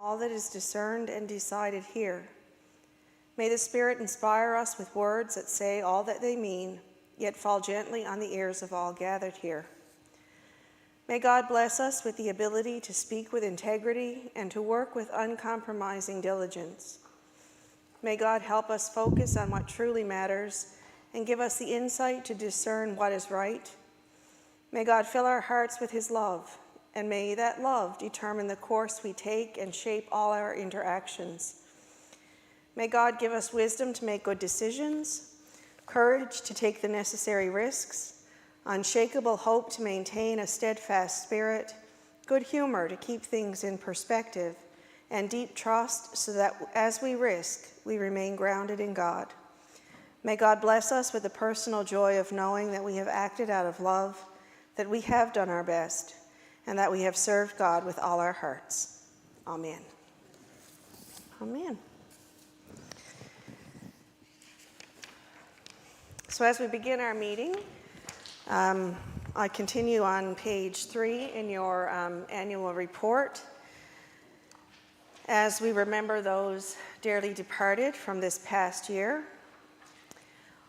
all that is discerned and decided here. May the Spirit inspire us with words that say all that they mean, yet fall gently on the ears of all gathered here. May God bless us with the ability to speak with integrity and to work with uncompromising diligence. May God help us focus on what truly matters and give us the insight to discern what is right. May God fill our hearts with his love, and may that love determine the course we take and shape all our interactions. May God give us wisdom to make good decisions, courage to take the necessary risks, unshakable hope to maintain a steadfast spirit, good humor to keep things in perspective, and deep trust so that as we risk, we remain grounded in God. May God bless us with the personal joy of knowing that we have acted out of love, that we have done our best, and that we have served God with all our hearts. Amen. Amen. So as we begin our meeting, I continue on page 3 in your annual report. As we remember those dearly departed from this past year,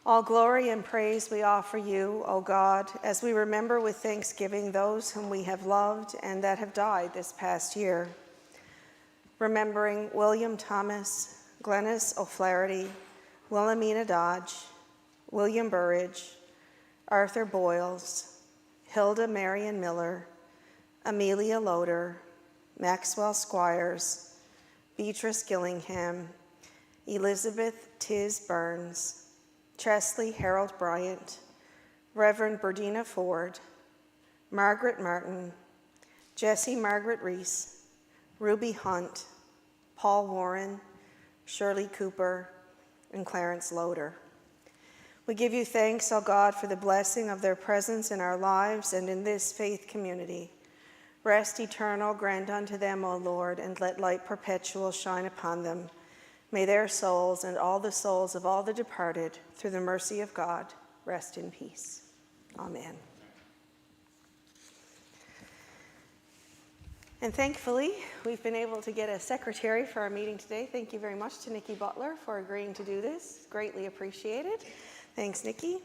all glory and praise we offer you, O God, as we remember with thanksgiving those whom we have loved and that have died this past year. Remembering William Thomas, Glenys O'Flaherty, Wilhelmina Dodge, William Burridge, Arthur Boyles, Hilda Marion Miller, Amelia Loader, Maxwell Squires, Beatrice Gillingham, Elizabeth Tiz Burns, Chesley Harold Bryant, Reverend Berdina Ford, Margaret Martin, Jessie Margaret Reese, Ruby Hunt, Paul Warren, Shirley Cooper, and Clarence Loader. We give you thanks, O God, for the blessing of their presence in our lives and in this faith community. Rest eternal grant unto them, O Lord, and let light perpetual shine upon them. May their souls and all the souls of all the departed, through the mercy of God, rest in peace. Amen. And thankfully, we've been able to get a secretary for our meeting today. Thank you very much to Nikki Butler for agreeing to do this. Greatly appreciated. Thanks, Nikki.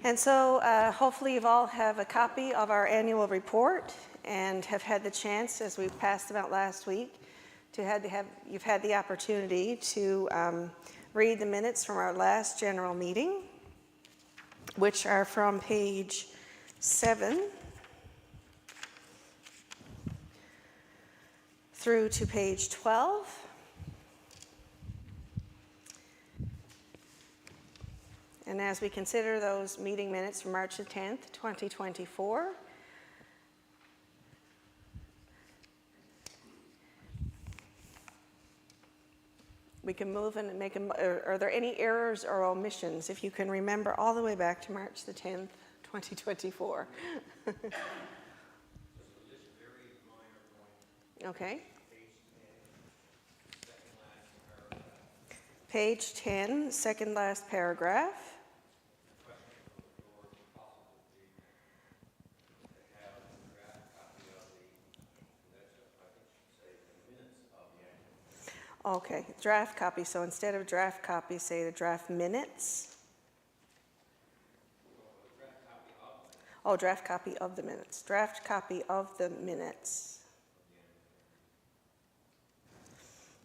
And so hopefully you've all have a copy of our annual report and have had the chance, as we passed them out last week, you've had the opportunity to read the minutes from our last general meeting, which are from page 7 through to page 12. And as we consider those meeting minutes from March the 10th, 2024, we can move and make them. Are there any errors or omissions, if you can remember all the way back to March the 10th, 2024? Okay. Page 10, second last paragraph. Okay, draft copy. So instead of draft copy, say the draft minutes. Oh, draft copy of the minutes. Draft copy of the minutes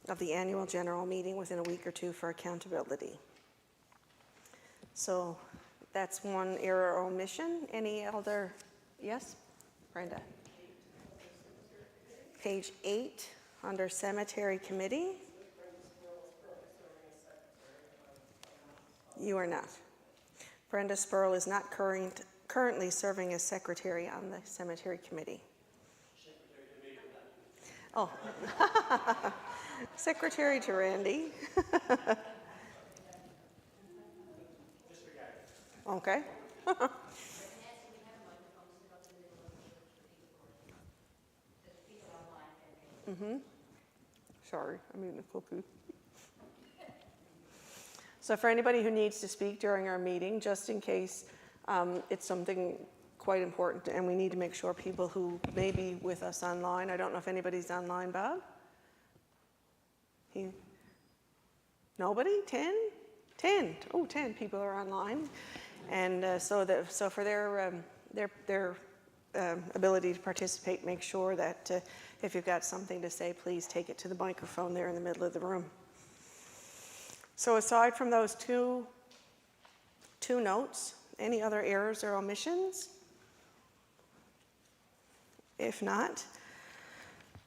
of the annual general meeting within a week or two for accountability. So that's one error or omission. Any other? Yes, Brenda? Page 8 under Cemetery Committee. You are not. Brenda Spurl is not currently serving as secretary on the Cemetery Committee. Oh. Secretary to Randy. Okay. Sorry, I'm eating a cookie. So for anybody who needs to speak during our meeting, just in case it's something quite important, and we need to make sure people who may be with us online, I don't know if anybody's online, Bob? Nobody? 10? 10. Oh, 10 people are online. And so for their ability to participate, make sure that if you've got something to say, please take it to the microphone there in the middle of the room. So aside from those two notes, any other errors or omissions? If not,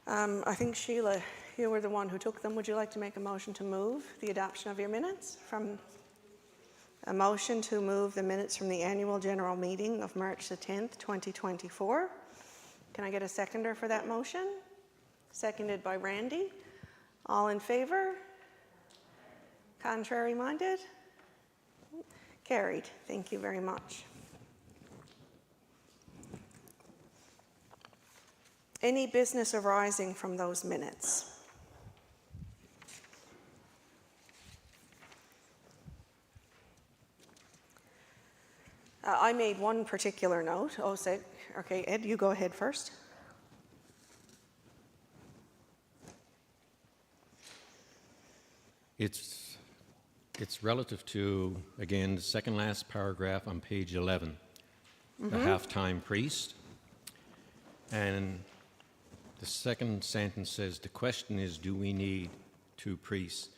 I think Sheila, you were the one who took them. Would you like to make a motion to move the adoption of your minutes? A motion to move the minutes from the annual general meeting of March the 10th, 2024. Can I get a seconder for that motion? Seconded by Randy. All in favor? Contrary minded? Carried. Thank you very much. Any business arising from those minutes? I made one particular note. Okay, Ed, you go ahead first. It's relative to, again, the second last paragraph on page 11, the half-time priest. And the second sentence says, the question is, do we need 2 priests?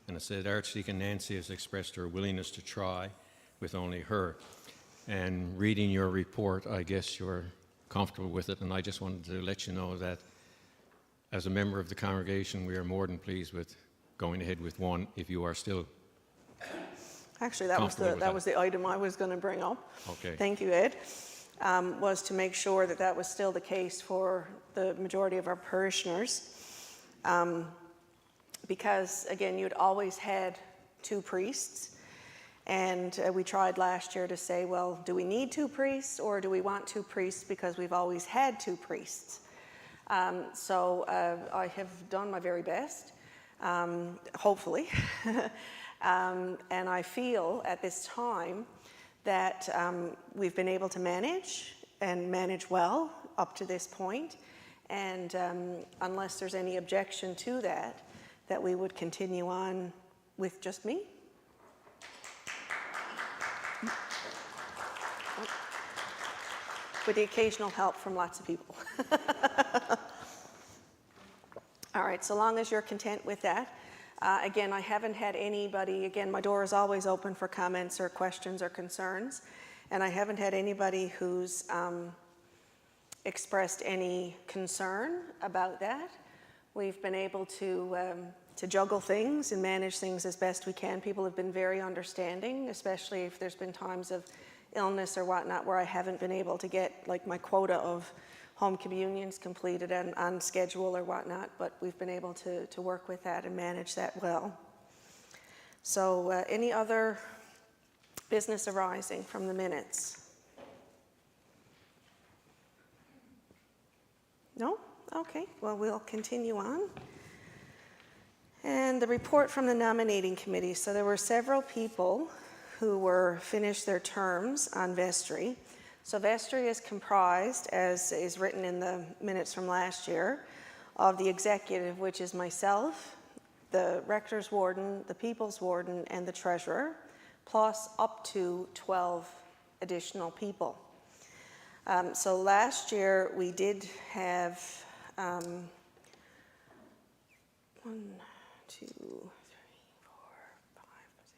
And it said, Archdeacon Nancy has expressed her willingness to try with only her. And reading your report, I guess you're comfortable with it, and I just wanted to let you know that as a member of the congregation, we are more than pleased with going ahead with 1 if you are still Actually, that was the item I was going to bring up. Okay. Thank you, Ed. Was to make sure that was still the case for the majority of our parishioners. Because, again, you'd always had 2 priests. And we tried last year to say, well, do we need 2 priests or do we want 2 priests because we've always had 2 priests? So I have done my very best, hopefully. And I feel at this time that we've been able to manage well up to this point. And unless there's any objection to that we would continue on with just me. With the occasional help from lots of people. All right, so long as you're content with that. Again, I haven't had anybody, again, my door is always open for comments or questions or concerns, and I haven't had anybody who's expressed any concern about that. We've been able to juggle things and manage things as best we can. People have been very understanding, especially if there's been times of illness or whatnot where I haven't been able to get like my quota of home communions completed and on schedule or whatnot, but we've been able to work with that and manage that well. So any other business arising from the minutes? No? Okay, well, we'll continue on. And the report from the nominating committee. So there were several people who were finished their terms on vestry. So vestry is comprised, as is written in the minutes from last year, of the executive, which is myself, the rector's warden, the people's warden, and the treasurer, plus up to 12 additional people. So last year we did have 1, 2, 3, 4, 5, 6.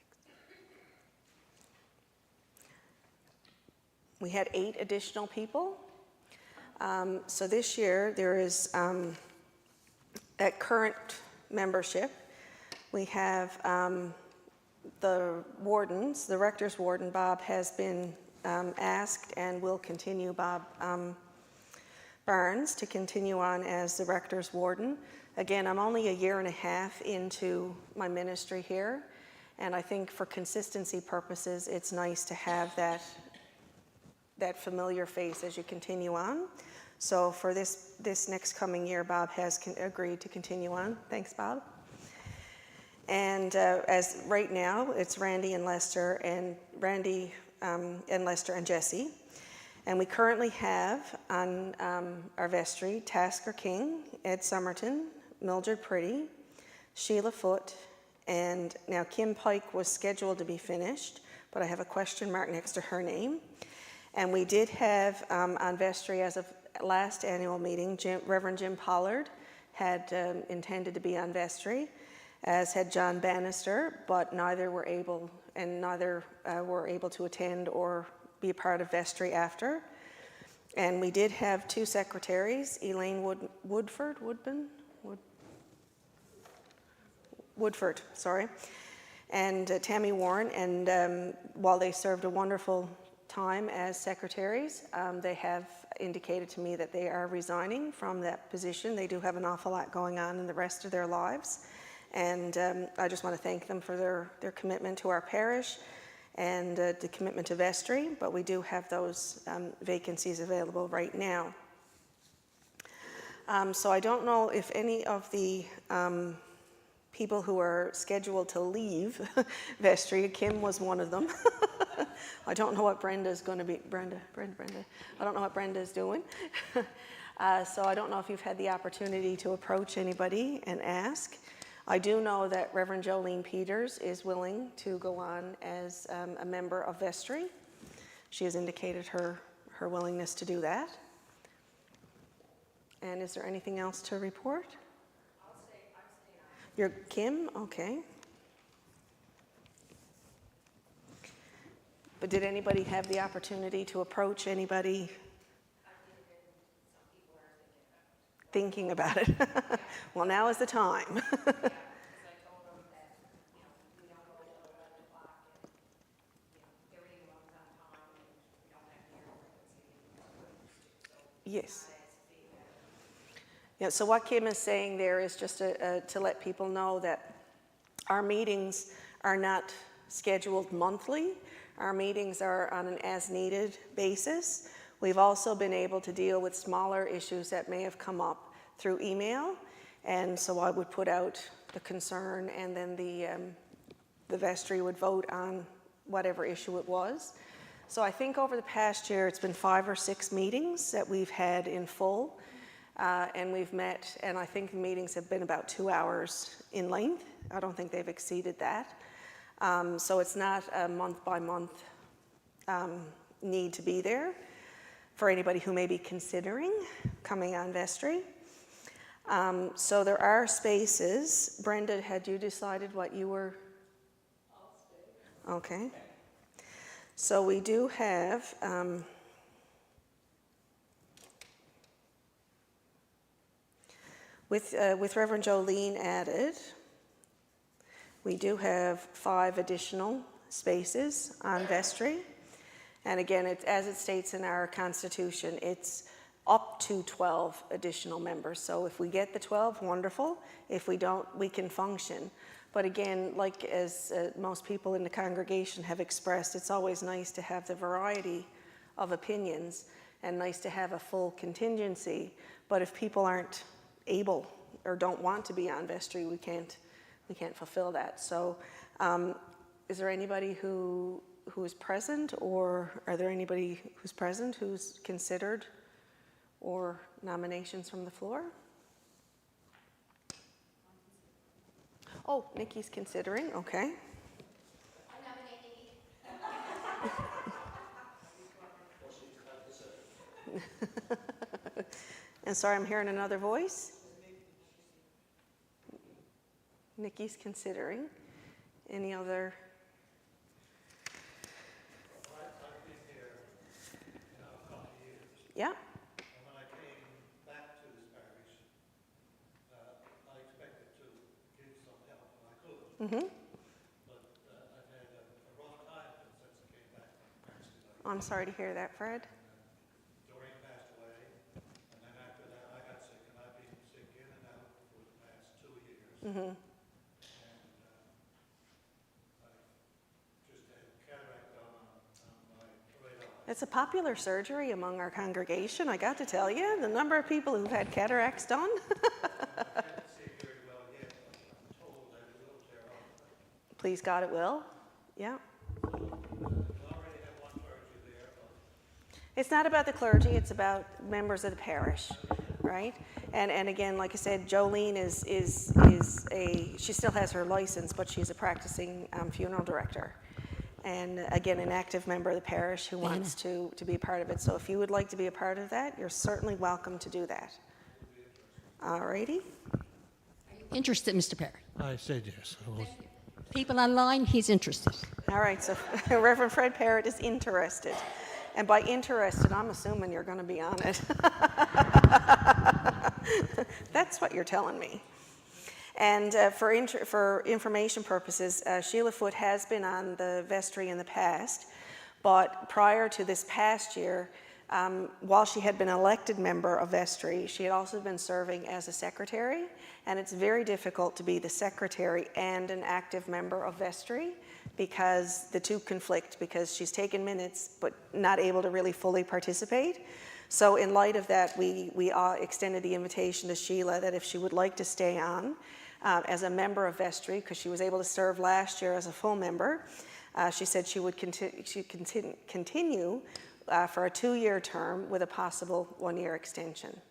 We had 8 additional people. So this year there is, at current membership, we have the wardens, the rector's warden, Bob, has been asked and will continue, Bob Barnes, to continue on as the rector's warden. Again, I'm only a year and a half into my ministry here, and I think for consistency purposes, it's nice to have that familiar face as you continue on. So for this next coming year, Bob has agreed to continue on. Thanks, Bob. And as right now, it's Randy and Lester and Jesse. And we currently have on our vestry Tasker King, Ed Somerton, Mildred Pretty, Sheila Foote, and now Kim Pike was scheduled to be finished, but I have a question mark next to her name. And we did have on vestry as of last annual meeting, Reverend Jim Pollard had intended to be on vestry, as had John Bannister, but neither were able to attend or be a part of vestry after. And we did have two secretaries, Elaine Woodford, and Tammy Warren, and while they served a wonderful time as secretaries, they have indicated to me that they are resigning from that position. They do have an awful lot going on in the rest of their lives, and I just want to thank them for their commitment to our parish and the commitment to vestry, but we do have those vacancies available right now. So I don't know if any of the people who are scheduled to leave vestry, Kim was one of them. I don't know what Brenda's going to be, Brenda. I don't know what Brenda's doing. So I don't know if you've had the opportunity to approach anybody and ask. I do know that Reverend Jolene Peters is willing to go on as a member of vestry. She has indicated her willingness to do that. And is there anything else to report? I'm staying on. You're Kim? Okay. But did anybody have the opportunity to approach anybody thinking about it? Well, now is the time. Because I told them that, we don't go till 11 o'clock and, everything runs on time and we don't have the frequency. Yes. Yeah, so what Kim is saying there is just to let people know that our meetings are not scheduled monthly. Our meetings are on an as-needed basis. We've also been able to deal with smaller issues that may have come up through email, and so I would put out the concern, and then the vestry would vote on whatever issue it was. So I think over the past year, it's been 5 or 6 meetings that we've had in full, and we've met, and I think the meetings have been about 2 hours in length. I don't think they've exceeded that. So it's not a month-by-month need to be there for anybody who may be considering coming on vestry. So there are spaces. Brenda, had you decided what you were? I'll stay. Okay. So we do have with Reverend Jolene added, we do have 5 additional spaces on vestry. And again, as it states in our constitution, it's up to 12 additional members. So if we get the 12, wonderful. If we don't, we can function. But again, like as most people in the congregation have expressed, it's always nice to have the variety of opinions and nice to have a full contingency. But if people aren't able or don't want to be on vestry, we can't fulfill that. So is there anybody who is present, or are there anybody who's present who's considered, or nominations from the floor? Oh, Nikki's considering, okay. I nominate Nikki. And sorry, I'm hearing another voice. Nikki's considering. Any other? I've been here a couple of years, Yeah. and when I came back to this parish, I expected to give some help when I could, Mm-hmm. but I've had a rough time since I came back from the parish tonight. I'm sorry to hear that, Fred. Doreen passed away, and then after that I got sick, and I've been sick in and out for the past 2 years. Mm-hmm. It's a popular surgery among our congregation, I got to tell you. The number of people who've had cataracts done. Please God, it will. Yeah. It's not about the clergy, it's about members of the parish, right? And again, like I said, Jolene she still has her license, but she's a practicing funeral director. And again, an active member of the parish who wants to be a part of it. So if you would like to be a part of that, you're certainly welcome to do that. All righty. Interested, Mr. Perry? I said yes. People online, he's interested. All right, so Reverend Fred Parrott is interested. And by interested, I'm assuming you're going to be on it. That's what you're telling me. And for information purposes, Sheila Foote has been on the vestry in the past, but prior to this past year, while she had been elected member of vestry, she had also been serving as a secretary, and it's very difficult to be the secretary and an active member of vestry because the two conflict, because she's taken minutes but not able to really fully participate. So in light of that, we extended the invitation to Sheila that if she would like to stay on as a member of vestry, because she was able to serve last year as a full member, she said she would continue for a 2-year term with a possible 1-year extension.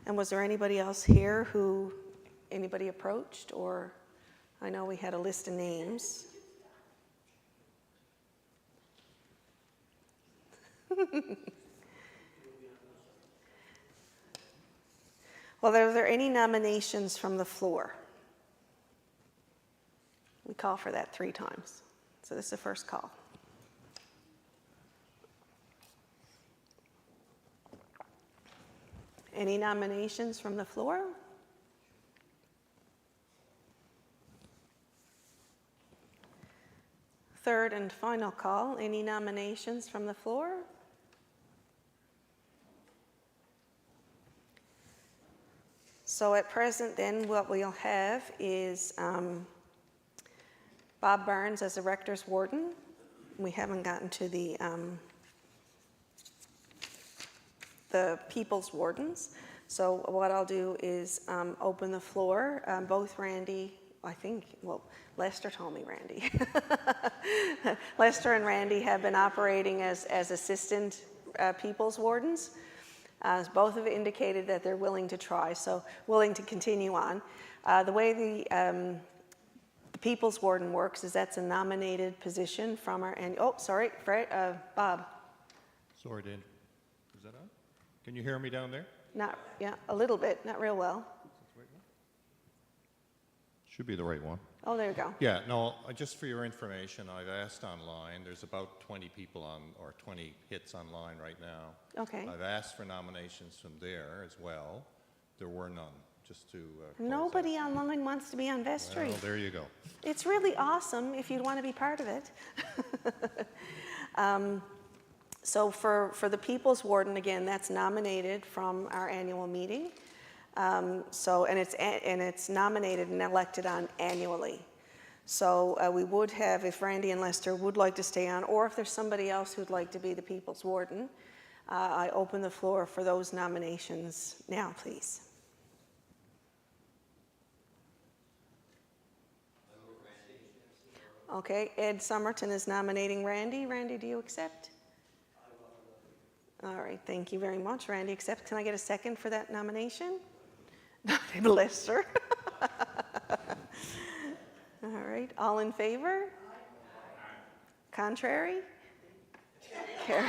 And was there anybody else here who anybody approached? Or I know we had a list of names. Well, are there any nominations from the floor? We call for that 3 times. So this is the first call. Any nominations from the floor? Third and final call. Any nominations from the floor? So at present then what we'll have is Bob Barnes as the Rector's Warden. We haven't gotten to the People's Wardens. So what I'll do is open the floor. Both Randy, Lester told me Randy. Lester and Randy have been operating as assistant People's Wardens. Both have indicated that they're willing to try, so willing to continue on. The way the People's Warden works is that's a nominated position from our Bob. Sorry, Dan. Is that on? Can you hear me down there? A little bit, not real well. Should be the right one. Oh, there you go. Yeah, no, just for your information, I've asked online. There's about 20 people on, or 20 hits online right now. Okay. I've asked for nominations from there as well. There were none, just to close Nobody online wants to be on vestry. Well, there you go. It's really awesome if you'd want to be part of it. So for the People's Warden, again, that's nominated from our annual meeting. And it's nominated and elected on annually. So we would have, if Randy and Lester would like to stay on, or if there's somebody else who'd like to be the People's Warden, I open the floor for those nominations now, please. Okay, Ed Somerton is nominating Randy. Randy, do you accept? All right, thank you very much. Randy accepts. Can I get a second for that nomination? Lester. All right, all in favor? Contrary? Carry.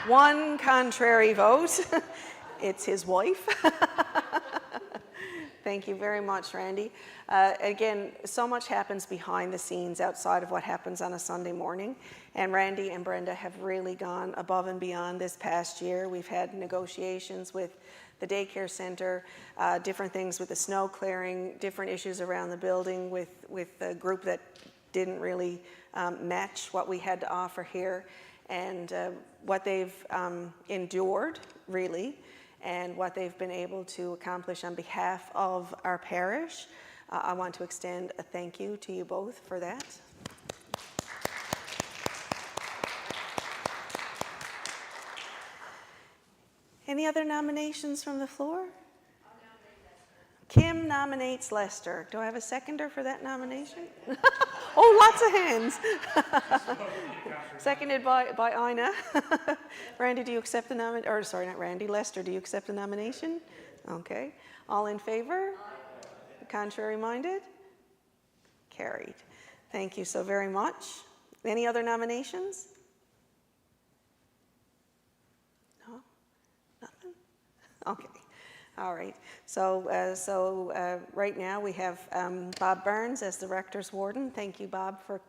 One contrary vote. It's his wife. Thank you very much, Randy. Again, so much happens behind the scenes outside of what happens on a Sunday morning. And Randy and Brenda have really gone above and beyond this past year. We've had negotiations with the daycare center, different things with the snow clearing, different issues around the building with the group that didn't really match what we had to offer here. And what they've endured, really, and what they've been able to accomplish on behalf of our parish. I want to extend a thank you to you both for that. Any other nominations from the floor? Kim nominates Lester. Do I have a seconder for that nomination? Oh, lots of hands. Seconded by Ina. Randy, do you accept the nomination? Or sorry, not Randy. Lester, do you accept the nomination? Okay. All in favor? Contrary minded? Carried. Thank you so very much. Any other nominations? No? Nothing? Okay. All right. So right now we have Bob Burns as the Rector's Warden. Thank you, Bob, for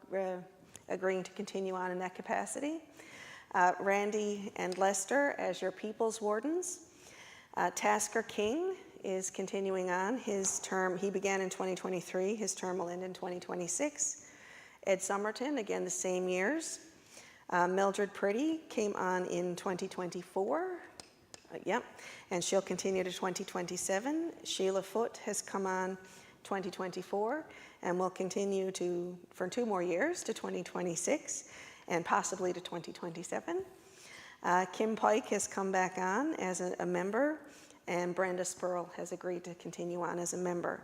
agreeing to continue on in that capacity. Randy and Lester as your People's Wardens. Tasker King is continuing on. His term, he began in 2023. His term will end in 2026. Ed Somerton, again, the same years. Mildred Pretty came on in 2024. Yep, and she'll continue to 2027. Sheila Foote has come on 2024 and will continue for 2 more years to 2026 and possibly to 2027. Kim Pike has come back on as a member, and Brenda Spurl has agreed to continue on as a member.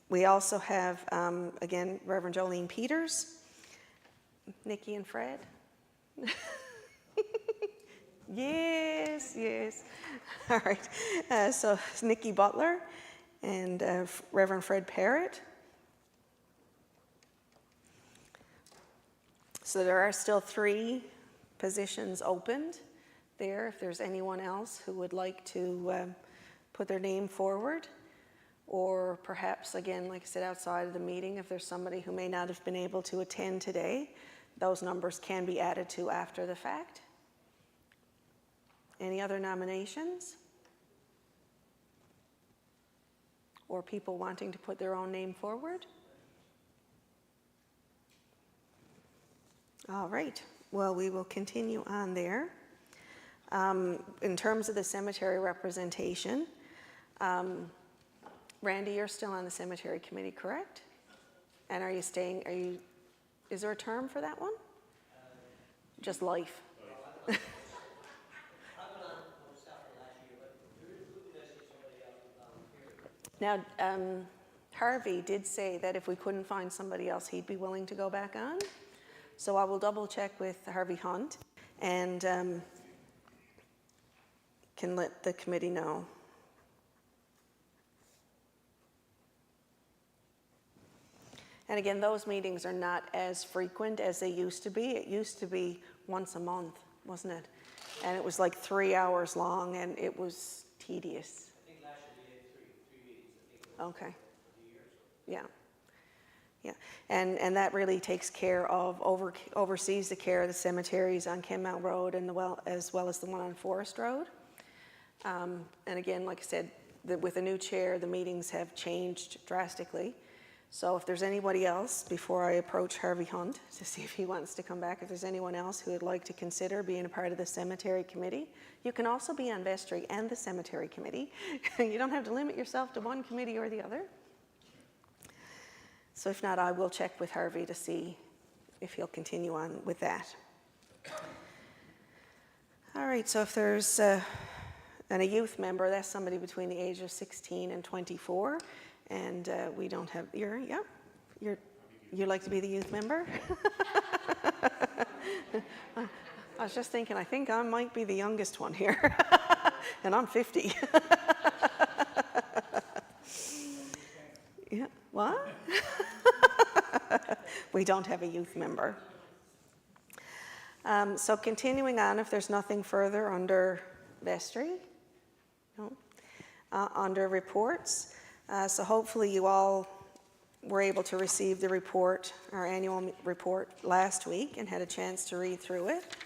We also have, again, Reverend Jolene Peters, Nikki and Fred. Yes, yes. All right. So Nikki Butler and Reverend Fred Parrott. So there are still 3 positions opened there. If there's anyone else who would like to put their name forward, or perhaps, again, like I said, outside of the meeting, if there's somebody who may not have been able to attend today, those numbers can be added to after the fact. Any other nominations? Or people wanting to put their own name forward? All right. Well, we will continue on there. In terms of the cemetery representation, Randy, you're still on the cemetery committee, correct? And are you staying, is there a term for that one? Just life? Now, Harvey did say that if we couldn't find somebody else, he'd be willing to go back on. So I will double check with Harvey Hunt and can let the committee know. And again, those meetings are not as frequent as they used to be. It used to be once a month, wasn't it? And it was like 3 hours long, and it was tedious. I think last year we had three meetings, I think it was Okay. for the year. Yeah. Yeah, and that really takes care of, oversees the care of the cemeteries on Kenmount Road and as well as the one on Forest Road. And again, like I said, with a new chair, the meetings have changed drastically. So if there's anybody else, before I approach Harvey Hunt to see if he wants to come back, if there's anyone else who would like to consider being a part of the cemetery committee, you can also be on vestry and the cemetery committee. You don't have to limit yourself to one committee or the other. So if not, I will check with Harvey to see if he'll continue on with that. All right, so if there's a youth member, that's somebody between the age of 16 and 24, and we don't have, you like to be the youth member? I was just thinking, I think I might be the youngest one here, and I'm 50. Yeah, what? We don't have a youth member. So continuing on, if there's nothing further under vestry, no. Under reports, so hopefully you all were able to receive the report, our annual report last week, and had a chance to read through it.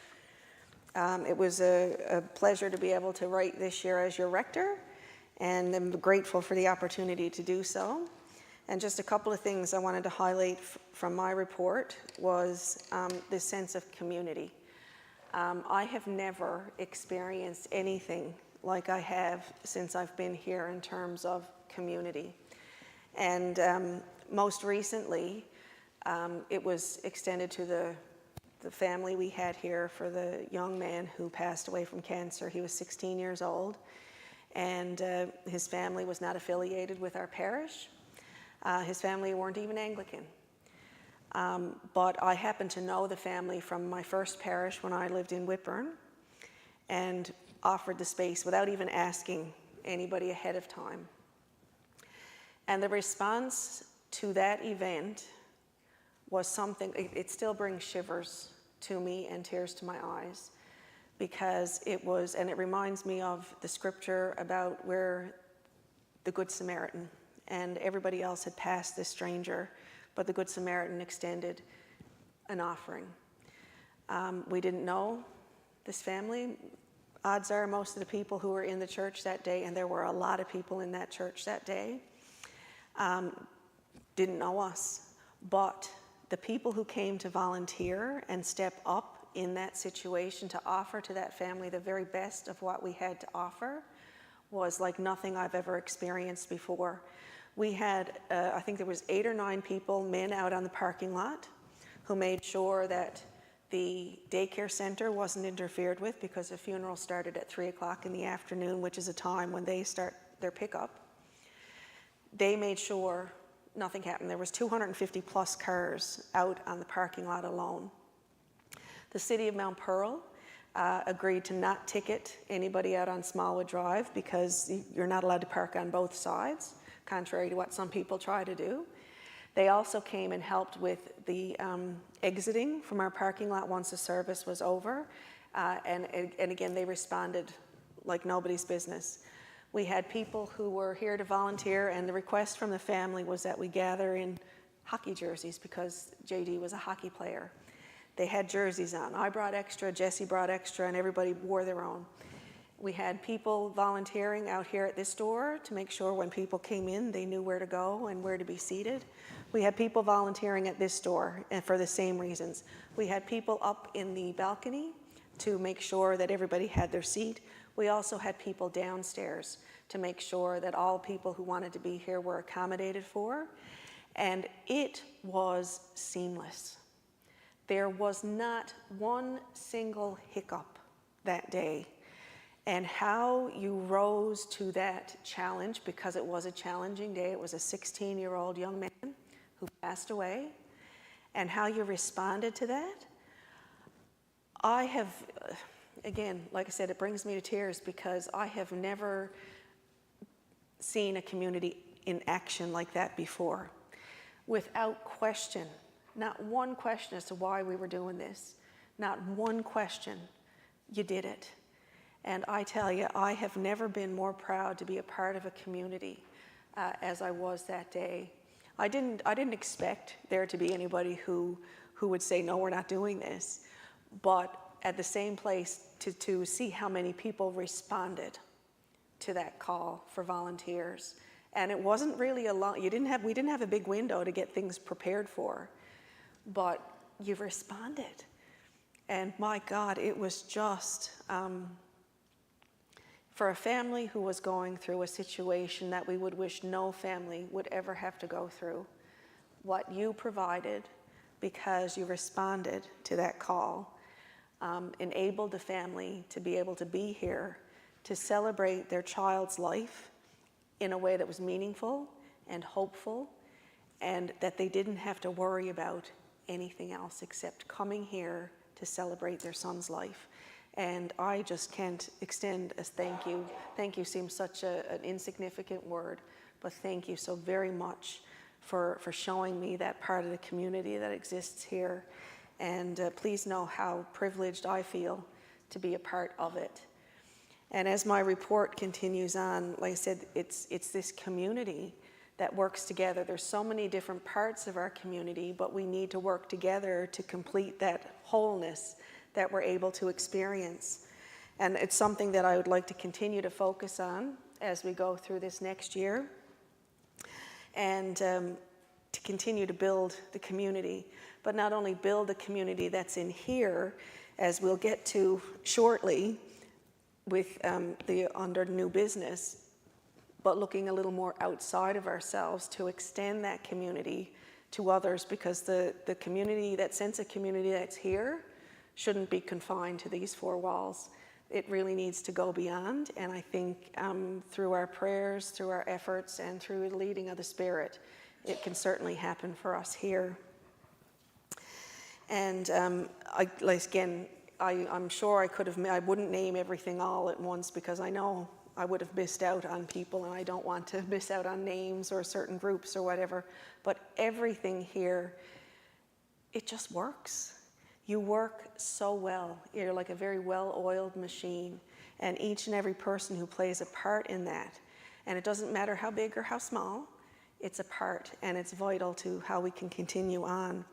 It was a pleasure to be able to write this year as your rector, and I'm grateful for the opportunity to do so. And just a couple of things I wanted to highlight from my report was this sense of community. I have never experienced anything like I have since I've been here in terms of community. And most recently, it was extended to the family we had here for the young man who passed away from cancer. He was 16 years old. and his family was not affiliated with our parish. His family weren't even Anglican. But I happened to know the family from my first parish when I lived in Whitburn, and offered the space without even asking anybody ahead of time. And the response to that event was something, it still brings shivers to me and tears to my eyes, because it was, and it reminds me of the scripture about where the Good Samaritan and everybody else had passed this stranger, but the Good Samaritan extended an offering. We didn't know this family. Odds are most of the people who were in the church that day, and there were a lot of people in that church that day, didn't know us. But the people who came to volunteer and step up in that situation to offer to that family the very best of what we had to offer was like nothing I've ever experienced before. We had, I think there was 8 or 9 people, men, out on the parking lot who made sure that the daycare center wasn't interfered with, because the funeral started at 3 o'clock in the afternoon, which is a time when they start their pickup. They made sure nothing happened. There was 250 plus cars out on the parking lot alone. The city of Mount Pearl agreed to not ticket anybody out on Smallwood Drive, because you're not allowed to park on both sides, contrary to what some people try to do. They also came and helped with the exiting from our parking lot once the service was over. And again, they responded like nobody's business. We had people who were here to volunteer, and the request from the family was that we gather in hockey jerseys, because JD was a hockey player. They had jerseys on. I brought extra, Jesse brought extra, and everybody wore their own. We had people volunteering out here at this door to make sure when people came in, they knew where to go and where to be seated. We had people volunteering at this door, and for the same reasons. We had people up in the balcony to make sure that everybody had their seat. We also had people downstairs to make sure that all people who wanted to be here were accommodated for. And it was seamless. There was not one single hiccup that day. And how you rose to that challenge, because it was a challenging day. It was a 16-year-old young man who passed away, and how you responded to that. I have, again, like I said, it brings me to tears, because I have never seen a community in action like that before. Without question, not one question as to why we were doing this, not one question, you did it. And I tell you, I have never been more proud to be a part of a community as I was that day. I didn't expect there to be anybody who would say, no, we're not doing this. But at the same place, to see how many people responded to that call for volunteers. And it wasn't really a long, we didn't have a big window to get things prepared for, but you responded. And my God, it was just, for a family who was going through a situation that we would wish no family would ever have to go through, what you provided, because you responded to that call, enabled the family to be able to be here to celebrate their child's life in a way that was meaningful and hopeful, and that they didn't have to worry about anything else except coming here to celebrate their son's life. And I just can't extend a thank you. Thank you seems such an insignificant word, but thank you so very much for showing me that part of the community that exists here. And please know how privileged I feel to be a part of it. And as my report continues on, like I said, it's this community that works together. There's so many different parts of our community, but we need to work together to complete that wholeness that we're able to experience. And it's something that I would like to continue to focus on as we go through this next year, and to continue to build the community. But not only build the community that's in here, as we'll get to shortly with under new business, but looking a little more outside of ourselves to extend that community to others, because the community, that sense of community that's here, shouldn't be confined to these 4 walls. it really needs to go beyond. And I think through our prayers, through our efforts, and through the leading of the Spirit, it can certainly happen for us here. And I'm sure I wouldn't name everything all at once, because I know I would have missed out on people, and I don't want to miss out on names or certain groups or whatever. But everything here, it just works. You work so well. You're like a very well-oiled machine, and each and every person who plays a part in that, and it doesn't matter how big or how small, it's a part, and it's vital to how we can continue on.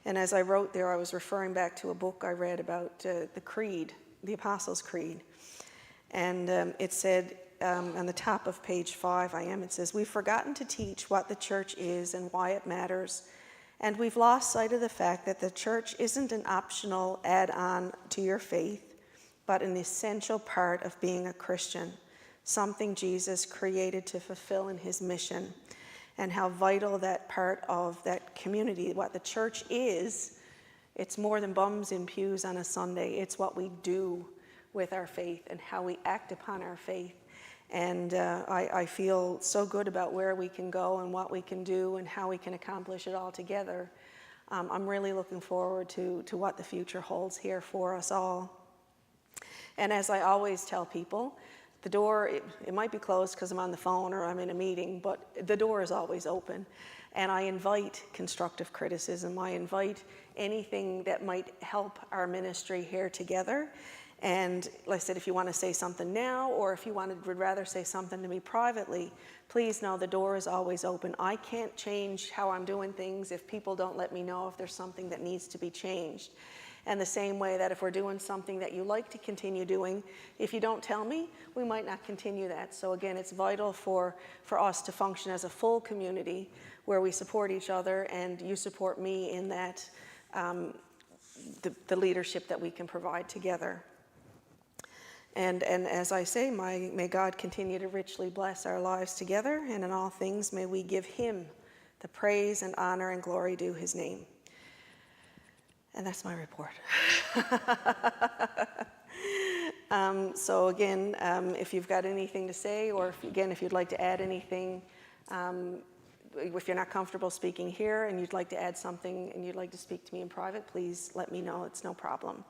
And as I wrote there, I was referring back to a book I read about the Creed, the Apostles' Creed. And it said on the top of page 5, it says, "We've forgotten to teach what the church is and why it matters. And we've lost sight of the fact that the church isn't an optional add-on to your faith, but an essential part of being a Christian, something Jesus created to fulfill in his mission. And how vital that part of that community, what the church is, it's more than bums in pews on a Sunday. It's what we do with our faith and how we act upon our faith. And I feel so good about where we can go and what we can do and how we can accomplish it all together. I'm really looking forward to what the future holds here for us all. And as I always tell people, the door, it might be closed because I'm on the phone or I'm in a meeting, but the door is always open. And I invite constructive criticism. I invite anything that might help our ministry here together. And like I said, if you want to say something now, or if you would rather say something to me privately, please know the door is always open. I can't change how I'm doing things if people don't let me know if there's something that needs to be changed. And the same way that if we're doing something that you like to continue doing, if you don't tell me, we might not continue that. So again, it's vital for us to function as a full community where we support each other, and you support me in that, the leadership that we can provide together. And as I say, may God continue to richly bless our lives together, and in all things may we give him the praise and honor and glory due his name. And that's my report. So again, if you've got anything to say, or if you'd like to add anything, if you're not comfortable speaking here and you'd like to add something and you'd like to speak to me in private, please let me know. It's no problem.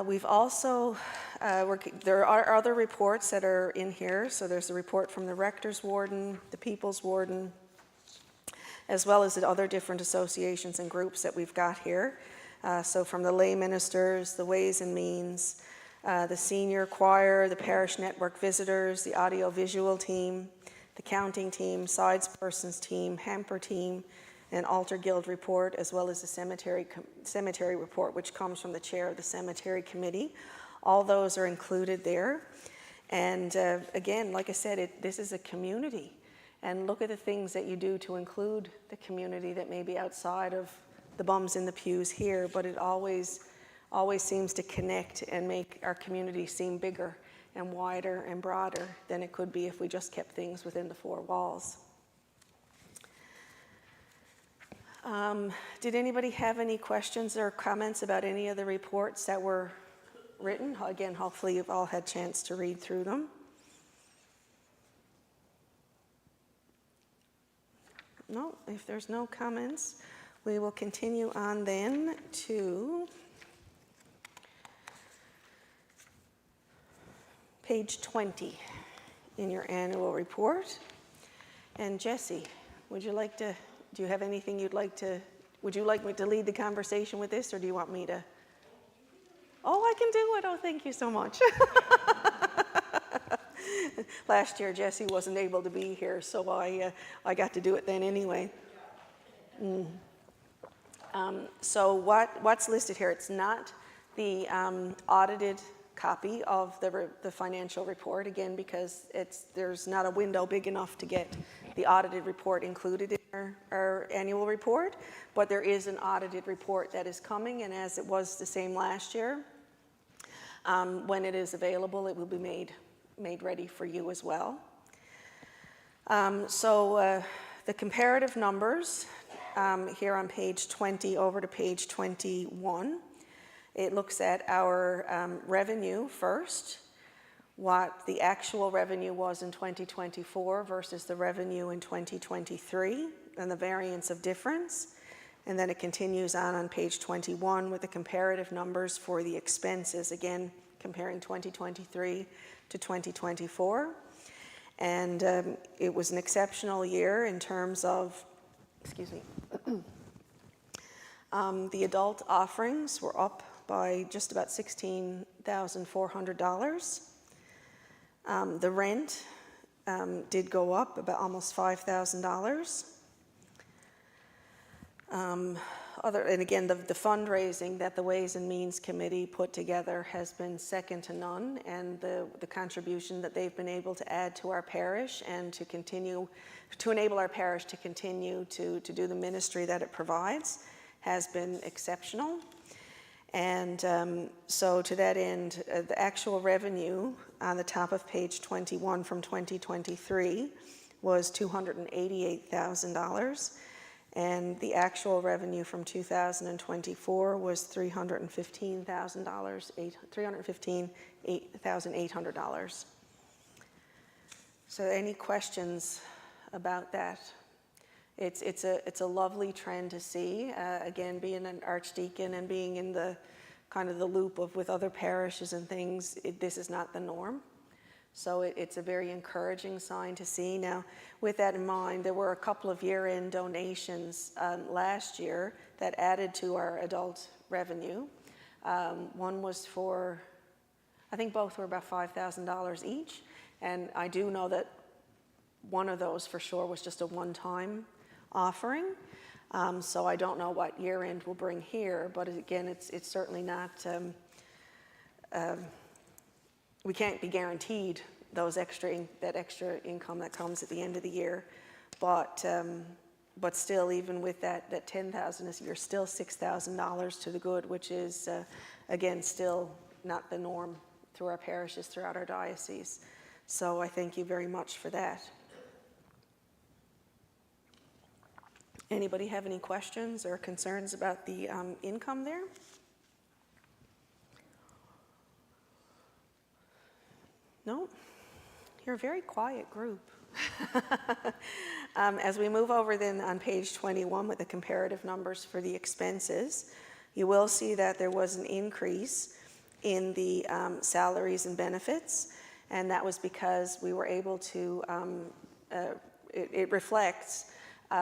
We've also, there are other reports that are in here. So there's a report from the Rector's Warden, the People's Warden, as well as the other different associations and groups that we've got here. So from the lay ministers, the Ways and Means, the senior choir, the parish network visitors, the audio-visual team, the counting team, sides persons team, hamper team, and altar guild report, as well as the cemetery report, which comes from the chair of the cemetery committee. All those are included there. And again, like I said, this is a community. And look at the things that you do to include the community that may be outside of the bums in the pews here, but it always seems to connect and make our community seem bigger and wider and broader than it could be if we just kept things within the four walls. Did anybody have any questions or comments about any of the reports that were written? Again, hopefully you've all had a chance to read through them. No, if there's no comments, we will continue on then to page 20 in your annual report. And Jesse, do you have anything would you like me to lead the conversation with this, or do you want me to? Oh, I can do it. Oh, thank you so much. Last year, Jesse wasn't able to be here, so I got to do it then anyway. So what's listed here? It's not the audited copy of the financial report, again, because there's not a window big enough to get the audited report included in our annual report, but there is an audited report that is coming, and as it was the same last year, when it is available, it will be made ready for you as well. So the comparative numbers here on page 20 over to page 21. It looks at our revenue first, what the actual revenue was in 2024 versus the revenue in 2023, and the variance of difference. And then it continues on page 21 with the comparative numbers for the expenses, again, comparing 2023 to 2024. And it was an exceptional year in terms of, excuse me, the adult offerings were up by just about $16,400. The rent did go up about almost $5,000. And again, the fundraising that the Ways and Means Committee put together has been second to none, and the contribution that they've been able to add to our parish and to continue to enable our parish to continue to do the ministry that it provides has been exceptional. And so to that end, the actual revenue on the top of page 21 from 2023 was $288,000. And the actual revenue from 2024 was $315,800. So any questions about that? It's a lovely trend to see. Again, being an archdeacon and being in the kind of the loop of with other parishes and things, this is not the norm. So it's a very encouraging sign to see. Now, with that in mind, there were a couple of year-end donations last year that added to our adult revenue. One was for, I think both were about $5,000 each. And I do know that one of those for sure was just a one-time offering. So I don't know what year-end will bring here, but again, it's certainly not, we can't be guaranteed that extra income that comes at the end of the year. But still, even with that 10,000 this year, still $6,000 to the good, which is, again, still not the norm through our parishes throughout our diocese. So I thank you very much for that. Anybody have any questions or concerns about the income there? No? You're a very quiet group. As we move over then on page 21 with the comparative numbers for the expenses, you will see that there was an increase in the salaries and benefits, and that was because we were able to, it reflects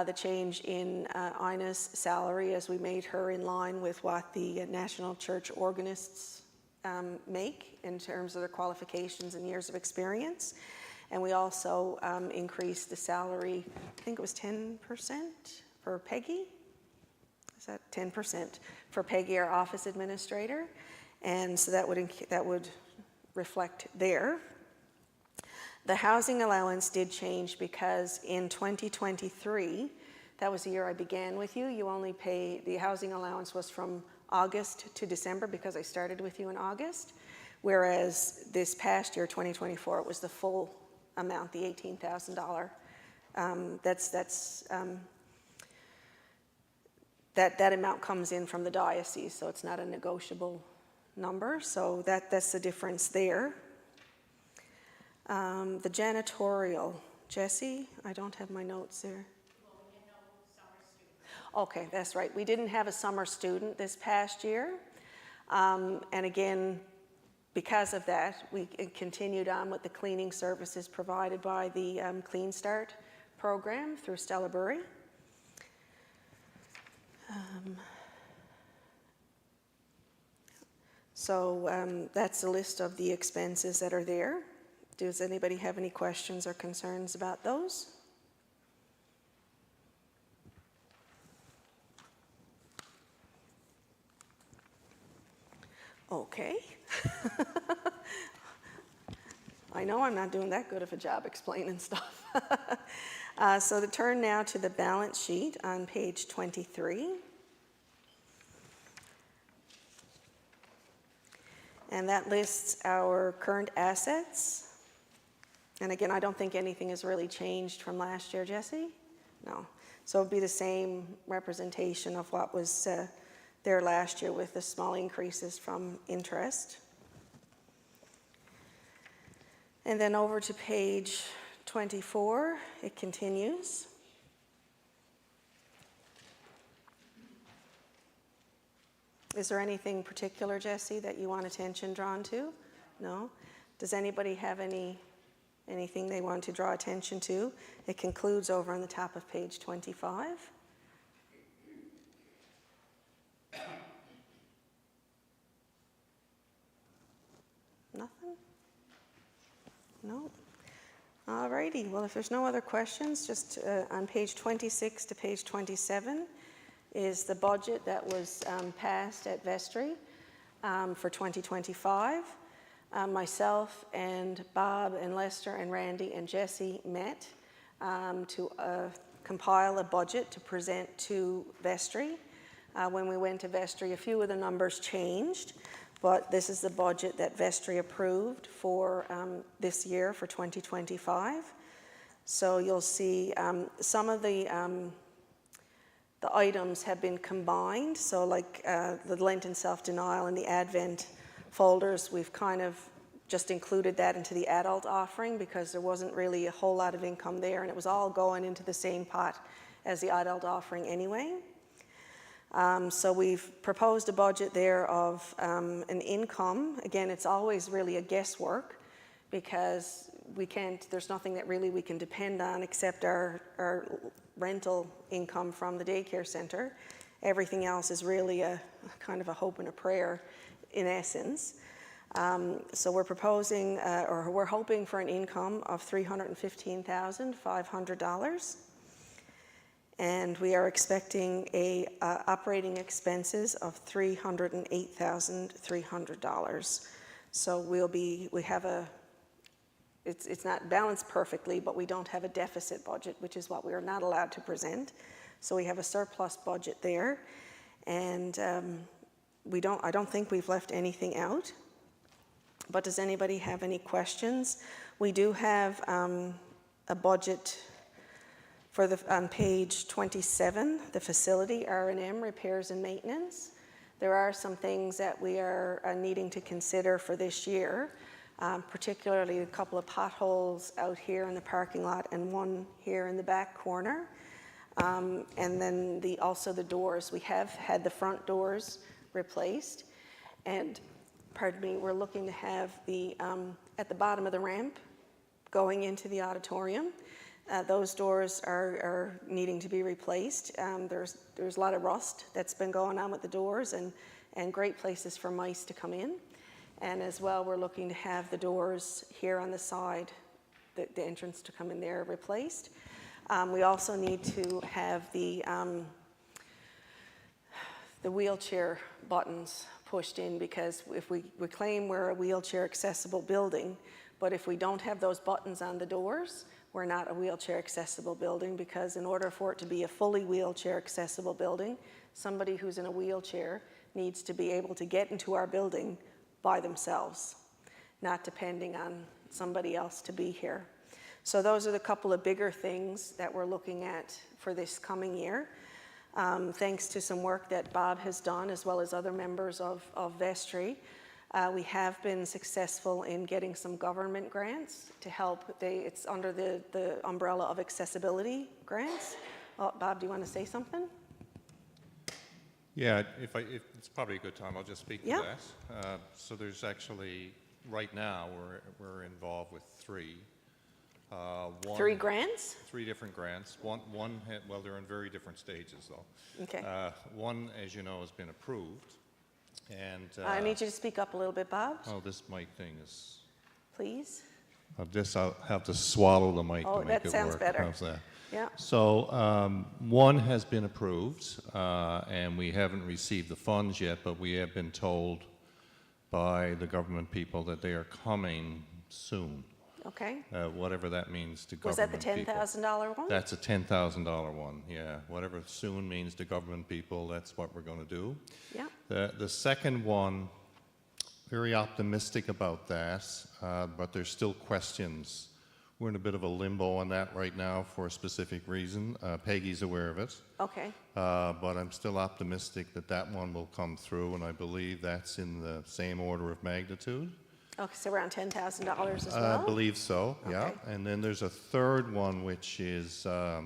the change in Ina's salary as we made her in line with what the National Church organists make in terms of their qualifications and years of experience. And we also increased the salary, I think it was 10% for Peggy. Is that 10% for Peggy, our office administrator? And so that would reflect there. The housing allowance did change because in 2023, that was the year I began with you, you only pay, the housing allowance was from August to December because I started with you in August, whereas this past year, 2024, it was the full amount, the $18,000. That amount comes in from the diocese, so it's not a negotiable number, so that's the difference there. The janitorial, Jesse, I don't have my notes there. Well, we had no summer students. Okay, that's right. We didn't have a summer student this past year. And again, because of that, we continued on with the cleaning services provided by the Clean Start program through Stella Bury. So that's a list of the expenses that are there. Does anybody have any questions or concerns about those? Okay. I know I'm not doing that good of a job explaining stuff. So to turn now to the balance sheet on page 23. And that lists our current assets. And again, I don't think anything has really changed from last year, Jesse? No. So it would be the same representation of what was there last year with the small increases from interest. And then over to page 24, it continues. Is there anything particular, Jesse, that you want attention drawn to? No? Does anybody have anything they want to draw attention to? It concludes over on the top of page 25. Nothing? No? All righty. Well, if there's no other questions, just on page 26 to page 27 is the budget that was passed at Vestry for 2025. Myself and Bob and Lester and Randy and Jesse met to compile a budget to present to Vestry. When we went to Vestry, a few of the numbers changed, but this is the budget that Vestry approved for this year for 2025. So you'll see some of the items have been combined. So like the Lenten self-denial and the Advent folders, we've kind of just included that into the adult offering because there wasn't really a whole lot of income there, and it was all going into the same pot as the adult offering anyway. So we've proposed a budget there of an income. Again, it's always really a guesswork because there's nothing that really we can depend on except our rental income from the daycare center. Everything else is really a kind of a hope and a prayer in essence. So we're proposing, or we're hoping for an income of $315,500. And we are expecting operating expenses of $308,300. So it's not balanced perfectly, but we don't have a deficit budget, which is what we are not allowed to present. So we have a surplus budget there, and I don't think we've left anything out. But does anybody have any questions? We do have a budget on page 27, the facility R&M, repairs and maintenance. There are some things that we are needing to consider for this year, particularly a couple of potholes out here in the parking lot and one here in the back corner. And then also the doors. We have had the front doors replaced, and we're looking to have at the bottom of the ramp going into the auditorium. Those doors are needing to be replaced. There's a lot of rust that's been going on with the doors and great places for mice to come in. And as well, we're looking to have the doors here on the side, the entrance to come in there, replaced. We also need to have the wheelchair buttons pushed in, because if we claim we're a wheelchair accessible building, but if we don't have those buttons on the doors, we're not a wheelchair accessible building, because in order for it to be a fully wheelchair accessible building, somebody who's in a wheelchair needs to be able to get into our building by themselves, not depending on somebody else to be here. So those are the couple of bigger things that we're looking at for this coming year. Thanks to some work that Bob has done, as well as other members of Vestry, we have been successful in getting some government grants to help. It's under the umbrella of accessibility grants. Oh, Bob, do you want to say something? Yeah, if it's probably a good time, I'll just speak to Yeah. that. So there's actually, right now, we're involved with three. Three grants? Three different grants. Well, they're in very different stages, though. Okay. One, as you know, has been approved, and I need you to speak up a little bit, Bob, oh, this mic thing is. please. I'll have to swallow the mic Oh, to make that it sounds work. better. How's that? Yeah. So one has been approved, and we haven't received the funds yet, but we have been told by the government people that they are coming soon. Okay. Whatever that means to Was that government the people. $10,000 one? That's a $10,000 one, yeah. Whatever soon means to government people, that's what we're going to do. Yeah. The second one, very optimistic about that, but there's still questions we're in a bit of a limbo on that right now for a specific reason. Peggy's aware of it. Okay, But I'm still optimistic that that one will come through, and I believe that's in the same order of magnitude. okay, so around $10,000 as I well? believe so, yeah. Okay. And then there's a third one, which is a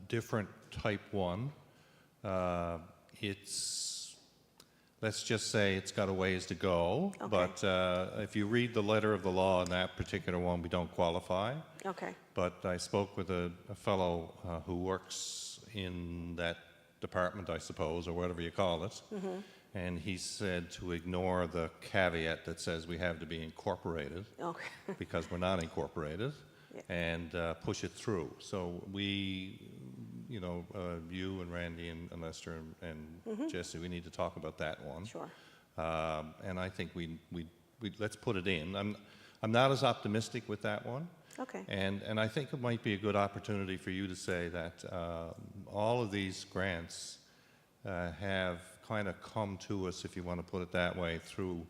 different type one. It's, let's just say it's got a ways to go. Okay. But if you read the letter of the law on that particular one, we don't qualify. Okay, But I spoke with a fellow who works in that department, I suppose, or whatever you call it. And he said to ignore the caveat that says we have to be incorporated, okay, because we're not incorporated, Yeah. and push it through. So we, you know, you and Randy and Lester and Jesse, we need to talk about that one. sure. And I think we let's put it in. I'm not as optimistic with that one. Okay, And I think it might be a good opportunity for you to say that all of these grants have kind of come to us, if you want to put it that way, through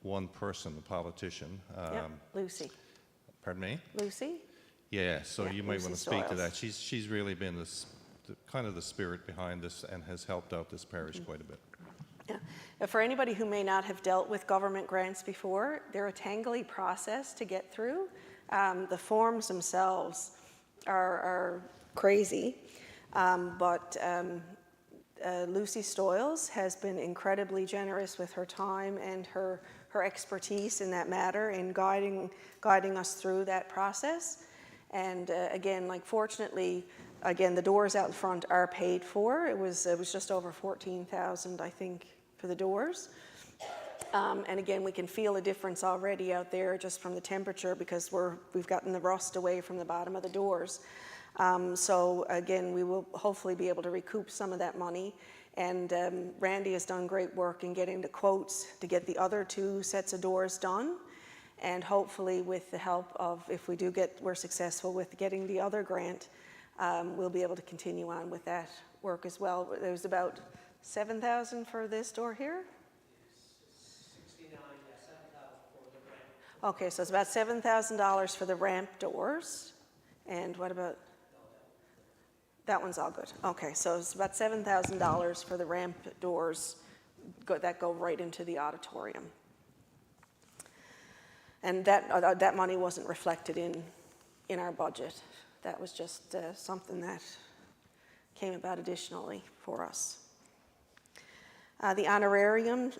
one person, a politician. Yep. Lucy. Pardon me? Lucy? Yeah, so Yeah, you might Lucy want to speak to Stiles. that. She's really been kind of the spirit behind this and has helped out this parish quite a bit. Yeah. For anybody who may not have dealt with government grants before, they're a tangly process to get through. The forms themselves are crazy, but Lucy Stiles has been incredibly generous with her time and her expertise in that matter in guiding us through that process. And again, like fortunately, again, the doors out in front are paid for. It was just over $14,000, I think, for the doors. And again, we can feel a difference already out there just from the temperature because we've gotten the rust away from the bottom of the doors. So again, we will hopefully be able to recoup some of that money. And Randy has done great work in getting the quotes to get the other 2 sets of doors done. And hopefully with the help of, if we're successful with getting the other grant, we'll be able to continue on with that work as well. There's about $7,000 for this door here. 69, yeah, 7,000 for the rent. Okay, so it's about $7,000 for the ramp doors. And what about? That one's all good. Okay, so it's about $7,000 for the ramp doors that go right into the auditorium. And that money wasn't reflected in our budget. That was just something that came about additionally for us. The honorarium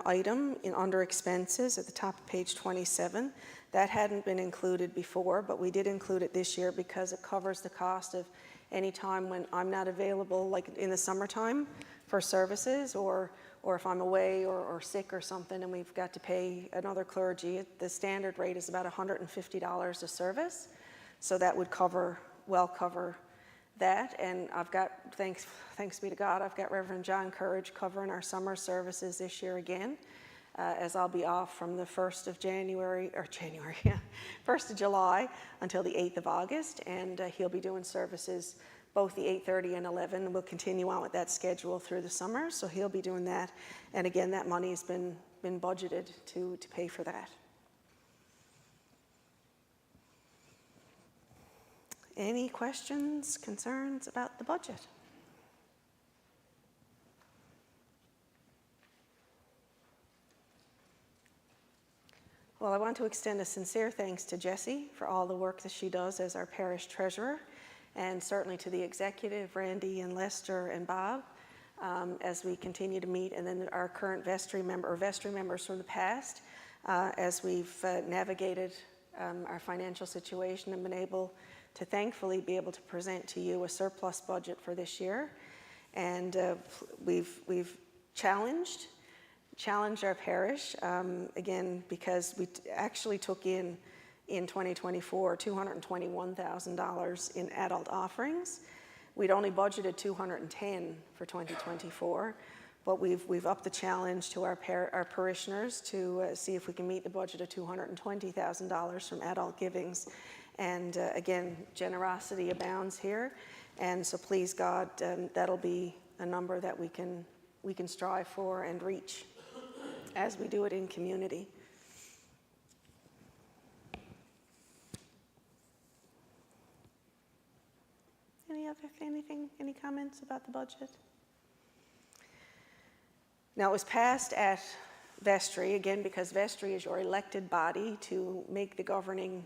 item under expenses at the top of page 27, that hadn't been included before, but we did include it this year because it covers the cost of any time when I'm not available, like in the summertime for services, or if I'm away or sick or something and we've got to pay another clergy. The standard rate is about $150 a service, so that would cover that. And I've got, thanks be to God, I've got Reverend John Courage covering our summer services this year again, as I'll be off from the 1st of January, 1st of July until the 8th of August, and he'll be doing services both the 8:30 and 11. We'll continue on with that schedule through the summer, so he'll be doing that. And again, that money has been budgeted to pay for that. Any questions, concerns about the budget? Well, I want to extend a sincere thanks to Jessie for all the work that she does as our parish treasurer, and certainly to the executive, Randy and Lester and Bob, as we continue to meet, and then our current vestry members from the past, as we've navigated our financial situation and been able to thankfully be able to present to you a surplus budget for this year. And we've challenged our parish, again, because we actually took in 2024 $221,000 in adult offerings. We'd only budgeted $210 for 2024, but we've upped the challenge to our parishioners to see if we can meet the budget of $220,000 from adult givings. And again, generosity abounds here, and so please God, that'll be a number that we can strive for and reach as we do it in community. Any comments about the budget? Now, it was passed at vestry, again, because vestry is your elected body to make the governing,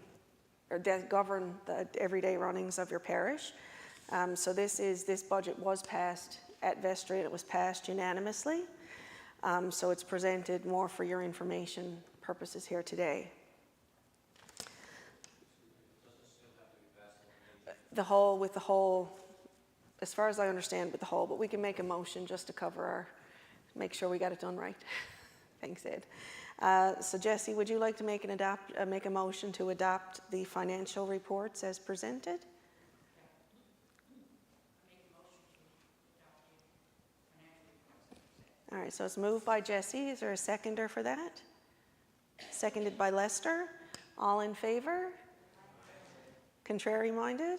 or govern the everyday runnings of your parish. So this budget was passed at vestry, and it was passed unanimously. So it's presented more for your information purposes here today. With the whole, as far as I understand, with the whole, but we can make a motion just to cover make sure we got it done right. Thanks, Ed. So Jesse, would you like to make a motion to adopt the financial reports as presented? All right, so it's moved by Jesse. Is there a seconder for that? Seconded by Lester. All in favor? Contrary minded?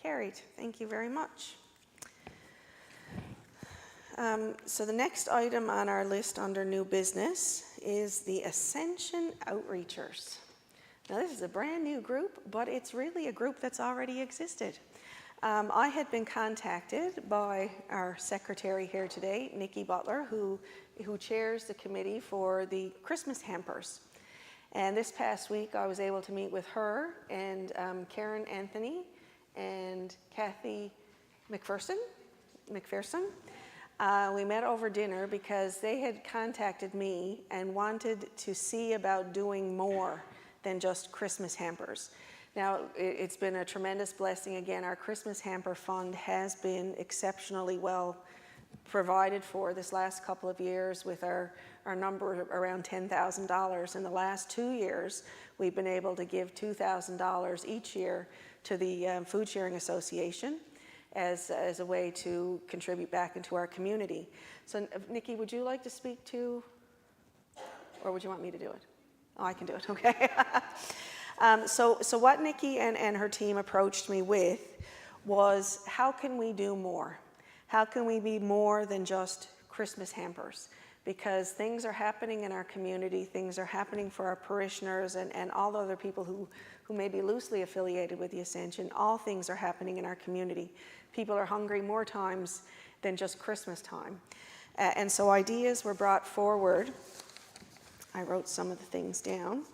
Carried. Thank you very much. So the next item on our list under new business is the Ascension Outreachers. Now this is a brand new group, but it's really a group that's already existed. I had been contacted by our secretary here today, Nikki Butler, who chairs the committee for the Christmas hampers. And this past week I was able to meet with her and Karen Anthony and Kathy McPherson. We met over dinner because they had contacted me and wanted to see about doing more than just Christmas hampers. Now, it's been a tremendous blessing. Again, our Christmas hamper fund has been exceptionally well provided for this last couple of years with our number around $10,000. In the last 2 years, we've been able to give $2,000 each year to the Food Sharing Association as a way to contribute back into our community. So, Nikki, would you like to speak to, or would you want me to do it? Oh, I can do it, okay. So what Nikki and her team approached me with was, how can we do more? How can we be more than just Christmas hampers? Because things are happening in our community, things are happening for our parishioners and all the other people who may be loosely affiliated with the Ascension. All things are happening in our community. People are hungry more times than just Christmas time. And so ideas were brought forward. I wrote some of the things down.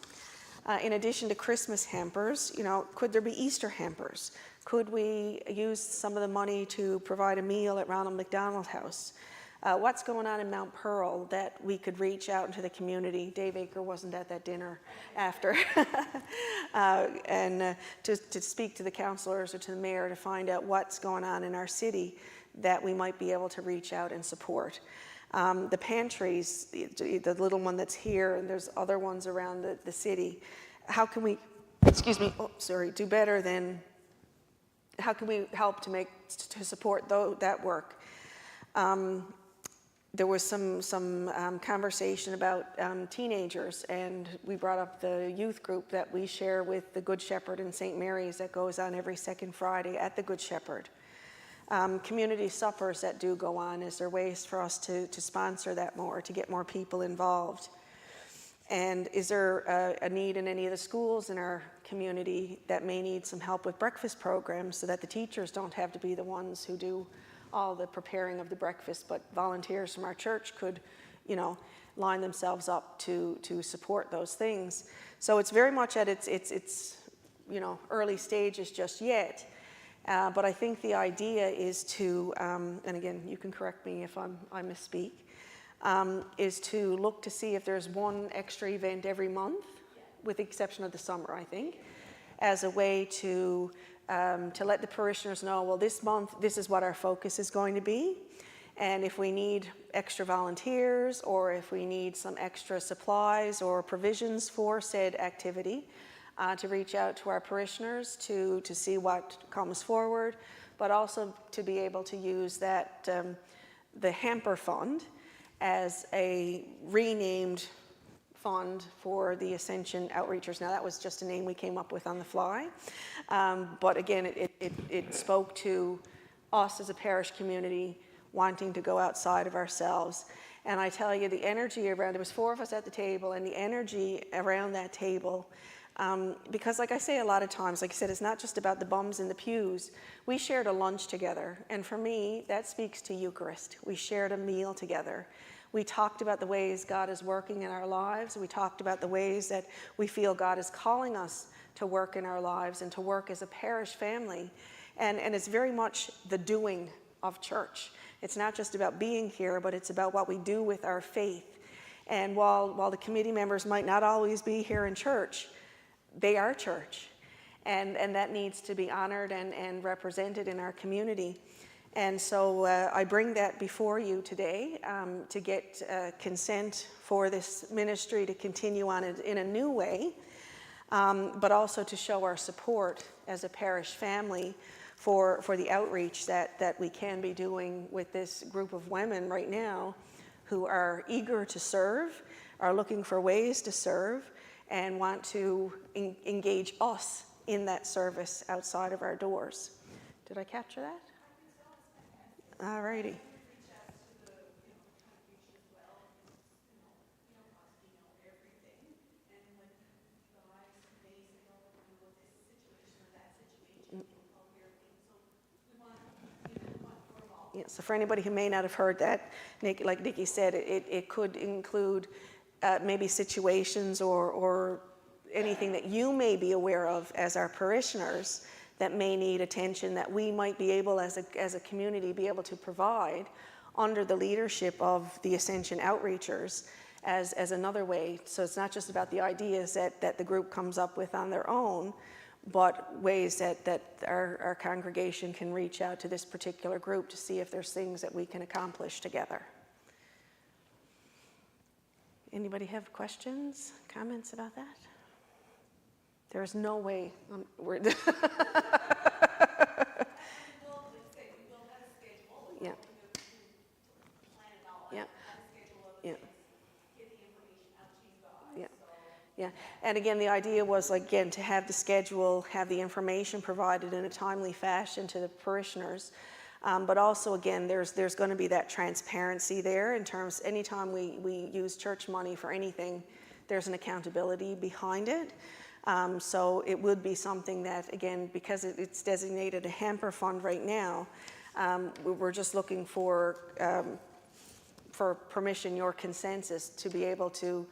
In addition to Christmas hampers, could there be Easter hampers? Could we use some of the money to provide a meal at Ronald McDonald House? What's going on in Mount Pearl that we could reach out into the community? Dave Aker wasn't at that dinner after. And to speak to the councilors or to the mayor to find out what's going on in our city that we might be able to reach out and support. The pantries, the little one that's here, and there's other ones around the city. How can we, do better than, how can we help to support that work? There was some conversation about teenagers, and we brought up the youth group that we share with the Good Shepherd in St. Mary's that goes on every second Friday at the Good Shepherd. Community suppers that do go on. Is there ways for us to sponsor that more, to get more people involved? And is there a need in any of the schools in our community that may need some help with breakfast programs so that the teachers don't have to be the ones who do all the preparing of the breakfast, but volunteers from our church could, line themselves up to support those things. So it's very much at its early stages just yet. But I think the idea is to, and again, you can correct me if I misspeak, is to look to see if there's one extra event every month, with the exception of the summer, I think, as a way to let the parishioners know, well, this month, this is what our focus is going to be. And if we need extra volunteers, or if we need some extra supplies or provisions for said activity, to reach out to our parishioners to see what comes forward, but also to be able to use that, the hamper fund as a renamed fund for the Ascension Outreachers. Now that was just a name we came up with on the fly. But again, it spoke to us as a parish community wanting to go outside of ourselves. And I tell you, the energy around, there was 4 of us at the table, and the energy around that table Because like I say a lot of times, like I said, it's not just about the bums in the pews. We shared a lunch together, and for me, that speaks to Eucharist. We shared a meal together. We talked about the ways God is working in our lives. We talked about the ways that we feel God is calling us to work in our lives and to work as a parish family. And it's very much the doing of church. It's not just about being here, but it's about what we do with our faith. And while the committee members might not always be here in church, they are church. And that needs to be honored and represented in our community. And so I bring that before you today to get consent for this ministry to continue on in a new way, but also to show our support as a parish family for the outreach that we can be doing with this group of women right now who are eager to serve, are looking for ways to serve, and want to engage us in that service outside of our doors. Did I capture that? All righty. Yeah, so for anybody who may not have heard that, like Nikki said, it could include maybe situations or anything that you may be aware of as our parishioners that may need attention that we might be able as a community be able to provide under the leadership of the Ascension outreachers as another way. So it's not just about the ideas that the group comes up with on their own, but ways that our congregation can reach out to this particular group to see if there's things that we can accomplish together. Anybody have questions, comments about that? There's no way we're... We will have a schedule. Yeah. Plan it all. Yeah. Have a schedule of Yeah. things, get the information out to you guys. Yeah. So Yeah, and again, the idea was, again, to have the schedule, have the information provided in a timely fashion to the parishioners, but also, again, there's going to be that transparency there in terms, anytime we use church money for anything, there's an accountability behind it. So it would be something that, again, because it's designated a hamper fund right now, we're just looking for permission, your consensus, to be able to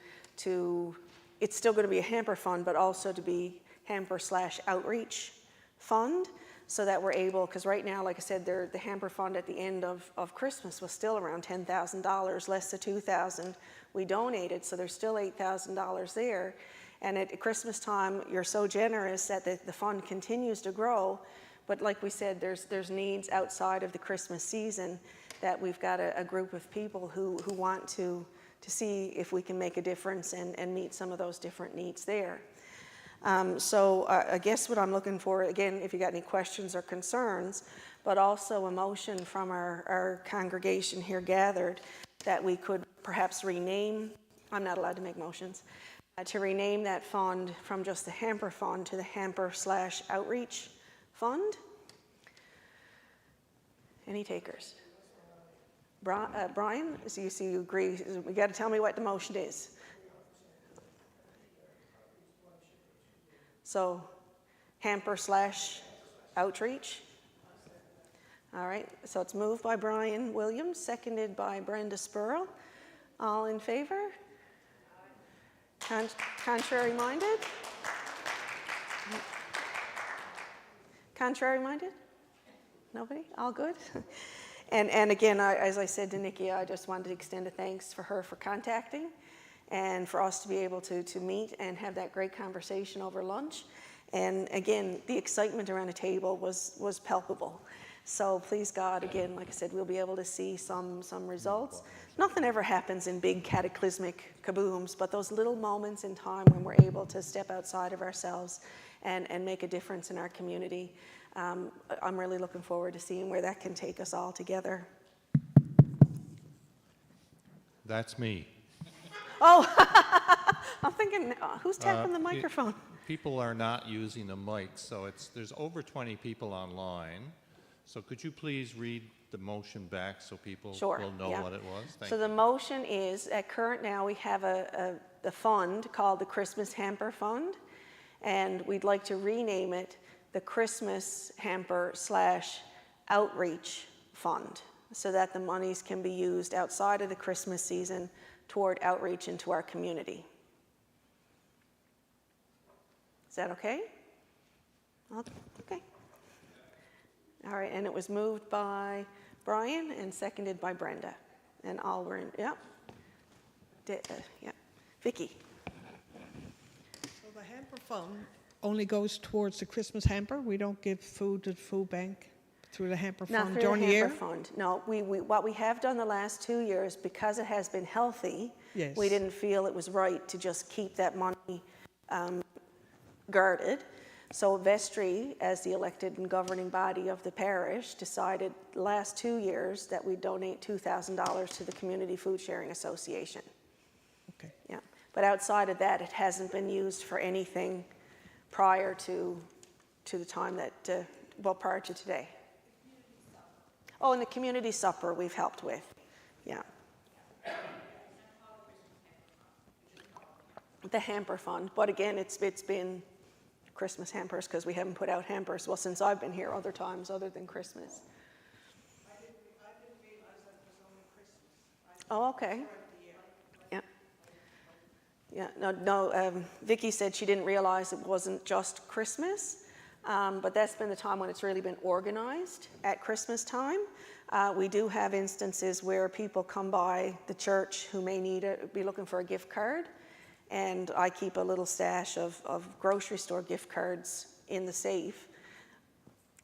it's still going to be a hamper fund, but also to be hamper/outreach fund, so that we're able, because right now, like I said, the hamper fund at the end of Christmas was still around $10,000, less the $2,000 we donated, so there's still $8,000 there. And at Christmas time, you're so generous that the fund continues to grow, but like we said, there's needs outside of the Christmas season that we've got a group of people who want to see if we can make a difference and meet some of those different needs there. So I guess what I'm looking for, again, if you got any questions or concerns, but also a motion from our congregation here gathered that we could perhaps rename, I'm not allowed to make motions, to rename that fund from just the hamper fund to the hamper/outreach fund. Any takers? Brian, so you agree, you got to tell me what the motion is. So hamper/outreach. All right, so it's moved by Brian Williams, seconded by Brenda Spurl. All in favor? Contrary minded? Contrary minded? Nobody? All good? And again, as I said to Nikki, I just wanted to extend a thanks for her for contacting and for us to be able to meet and have that great conversation over lunch. And again, the excitement around the table was palpable. So please God, again, like I said, we'll be able to see some results. Nothing ever happens in big cataclysmic kabooms, but those little moments in time when we're able to step outside of ourselves and make a difference in our community. I'm really looking forward to seeing where that can take us all together. That's me. Oh, I'm thinking, who's tapping the microphone? People are not using the mic, so there's over 20 people online. So could you please read the motion back so people Sure, will know yeah. what it was? Thank So you. the motion is, at current now, we have the fund called the Christmas Hamper Fund. and we'd like to rename it the Christmas Hamper / Outreach Fund, so that the monies can be used outside of the Christmas season toward outreach into our community. Is that okay? Okay. All right, and it was moved by Brian and seconded by Brenda. And all were in, yeah. Yeah. Vicky. So the hamper fund only goes towards the Christmas hamper? We don't give food to the food bank through the hamper Not fund through during the the year? hamper fund. No, what we have done the last 2 years, because it has been healthy, Yes. we didn't feel it was right to just keep that money guarded. So Vestry, as the elected and governing body of the parish, decided the last 2 years that we donate $2,000 to the Community Food Sharing Association. Okay. Yeah, but outside of that, it hasn't been used for anything prior to the time that, prior to today. Oh, and the community supper we've helped with, yeah. The hamper fund, but again, it's been Christmas hampers because we haven't put out hampers, well, since I've been here, other times other than Christmas. I didn't realize that it was only Christmas. Oh, okay. Yeah. Yeah, no, Vicky said she didn't realize it wasn't just Christmas, but that's been the time when it's really been organized at Christmas time. We do have instances where people come by the church who may be looking for a gift card, and I keep a little stash of grocery store gift cards in the safe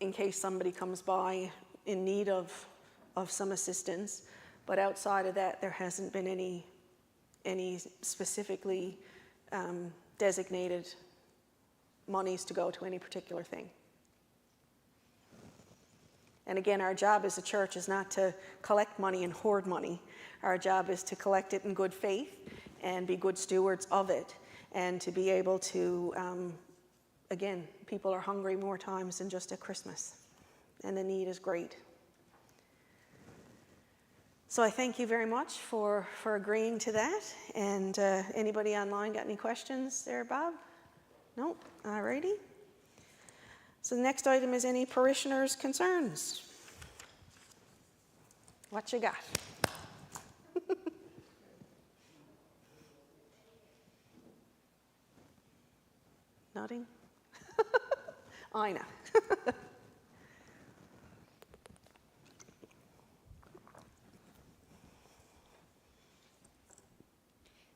in case somebody comes by in need of some assistance. But outside of that, there hasn't been any specifically designated monies to go to any particular thing. And again, our job as a church is not to collect money and hoard money. Our job is to collect it in good faith and be good stewards of it, and to be able to, again, people are hungry more times than just at Christmas, and the need is great. So I thank you very much for agreeing to that. And anybody online got any questions there, Bob? No? All righty. So the next item is any parishioners' concerns. What you got? Nodding? I know.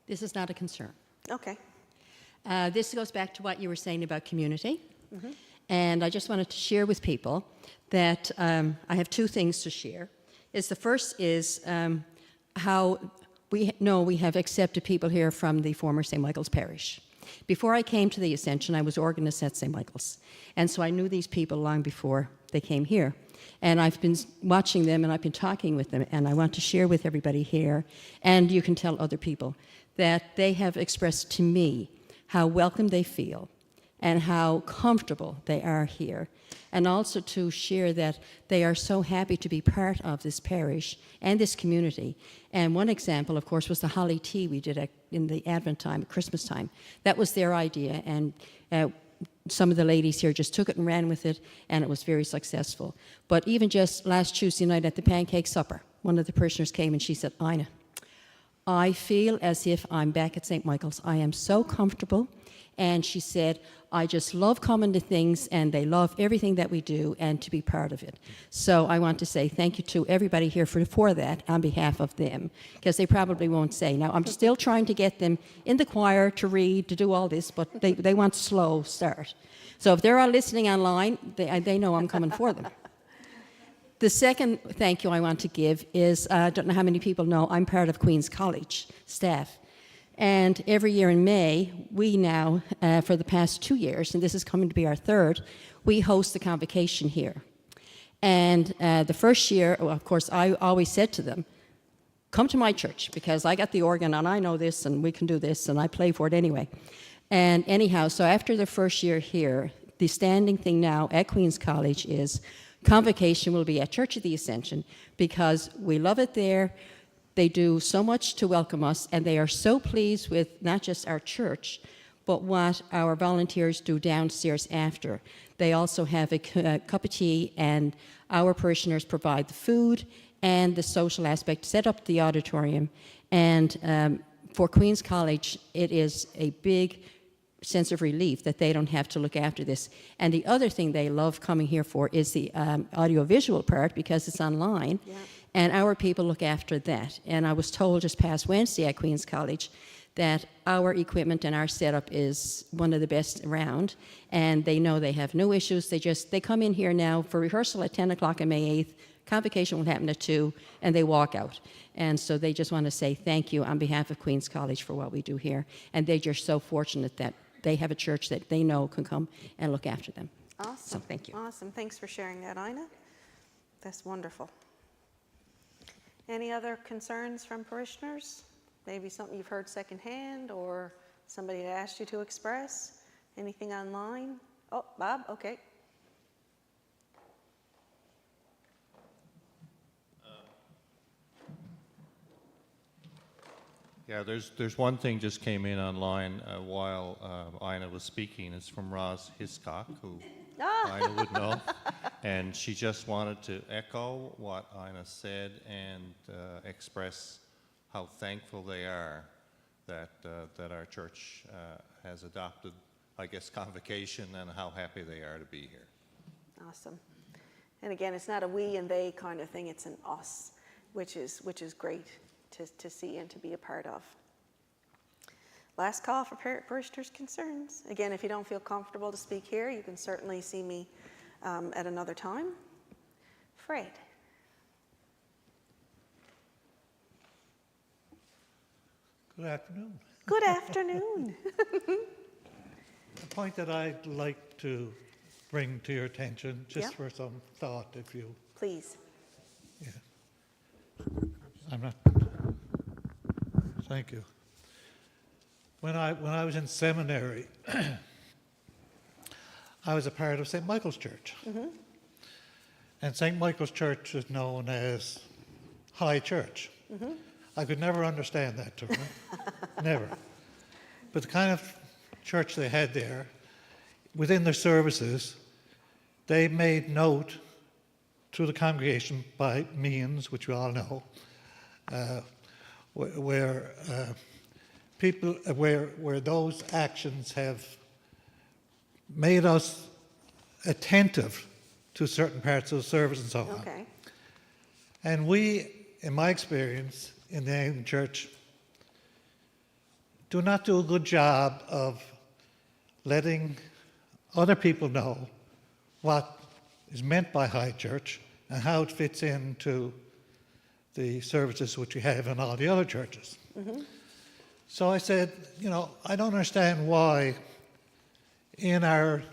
This is not a concern. Okay. This goes back to what you were saying about community. And I just wanted to share with people that I have two things to share. The first is how we know we have accepted people here from the former St. Michael's Parish. Before I came to the Ascension, I was organist at St. Michael's. And so I knew these people long before they came here. And I've been watching them and I've been talking with them, and I want to share with everybody here, and you can tell other people, that they have expressed to me how welcome they feel and how comfortable they are here. And also to share that they are so happy to be part of this parish and this community. And one example, of course, was the holly tea we did in the Advent time, Christmas time. That was their idea, and some of the ladies here just took it and ran with it, and it was very successful. But even just last Tuesday night at the pancake supper, one of the parishioners came and she said, Ina, I feel as if I'm back at St. Michael's. I am so comfortable. And she said, I just love coming to things, and they love everything that we do and to be part of it. So I want to say thank you to everybody here for that on behalf of them, because they probably won't say. Now, I'm still trying to get them in the choir to read, to do all this, but they want slow start. So if they're all listening online, they know I'm coming for them. The second thank you I want to give is, I don't know how many people know, I'm part of Queen's College staff. And every year in May, we now, for the past 2 years, and this is coming to be our third, we host the convocation here. And the first year, well, of course, I always said to them, come to my church, because I got the organ and I know this and we can do this and I play for it anyway. And anyhow, so after the first year here, the standing thing now at Queen's College is convocation will be at Church of the Ascension, because we love it there. They do so much to welcome us, and they are so pleased with not just our church, but what our volunteers do downstairs after. They also have a cup of tea, and our parishioners provide the food and the social aspect, set up the auditorium. And for Queen's College, it is a big sense of relief that they don't have to look after this. And the other thing they love coming here for is the audiovisual part, because it's online. Yeah. And our people look after that. And I was told just past Wednesday at Queen's College that our equipment and our setup is one of the best around, and they know they have no issues. They come in here now for rehearsal at 10 o'clock on May 8th. Convocation will happen at 2, and they walk out. And so they just want to say thank you on behalf of Queen's College for what we do here. And they're just so fortunate that they have a church that they know can come and look after them. Awesome. So thank you. Awesome. Thanks for sharing that, Ina. That's wonderful. Any other concerns from parishioners? Maybe something you've heard secondhand, or somebody had asked you to express? Anything online? Oh, Bob, okay. Yeah, there's one thing just came in online while Ina was speaking. It's from Roz Hiscock, who Ina would know. And she just wanted to echo what Ina said and express how thankful they are that our church has adopted, I guess, convocation, and how happy they are to be here. Awesome. And again, it's not a we and they kind of thing, it's an us, which is great to see and to be a part of. Last call for parishioners' concerns. Again, if you don't feel comfortable to speak here, you can certainly see me at another time. Fred. Good afternoon. Good afternoon. The point that I'd like to bring to your attention, just for some thought, if you... Please. Yeah. I'm not... Thank you. When I was in seminary, I was a part of St. Michael's Church. Mm-hmm. And St. Michael's Church is known as High Church. Mm-hmm. I could never understand that term, never. But the kind of church they had there, within their services, they made note to the congregation by means, which we all know, where those actions have made us attentive to certain parts of the service and so on. Okay. And we, in my experience in the Anglican Church, do not do a good job of letting other people know what is meant by High Church and how it fits into the services which we have in all the other churches. Mm-hmm. So I said, I don't understand why in our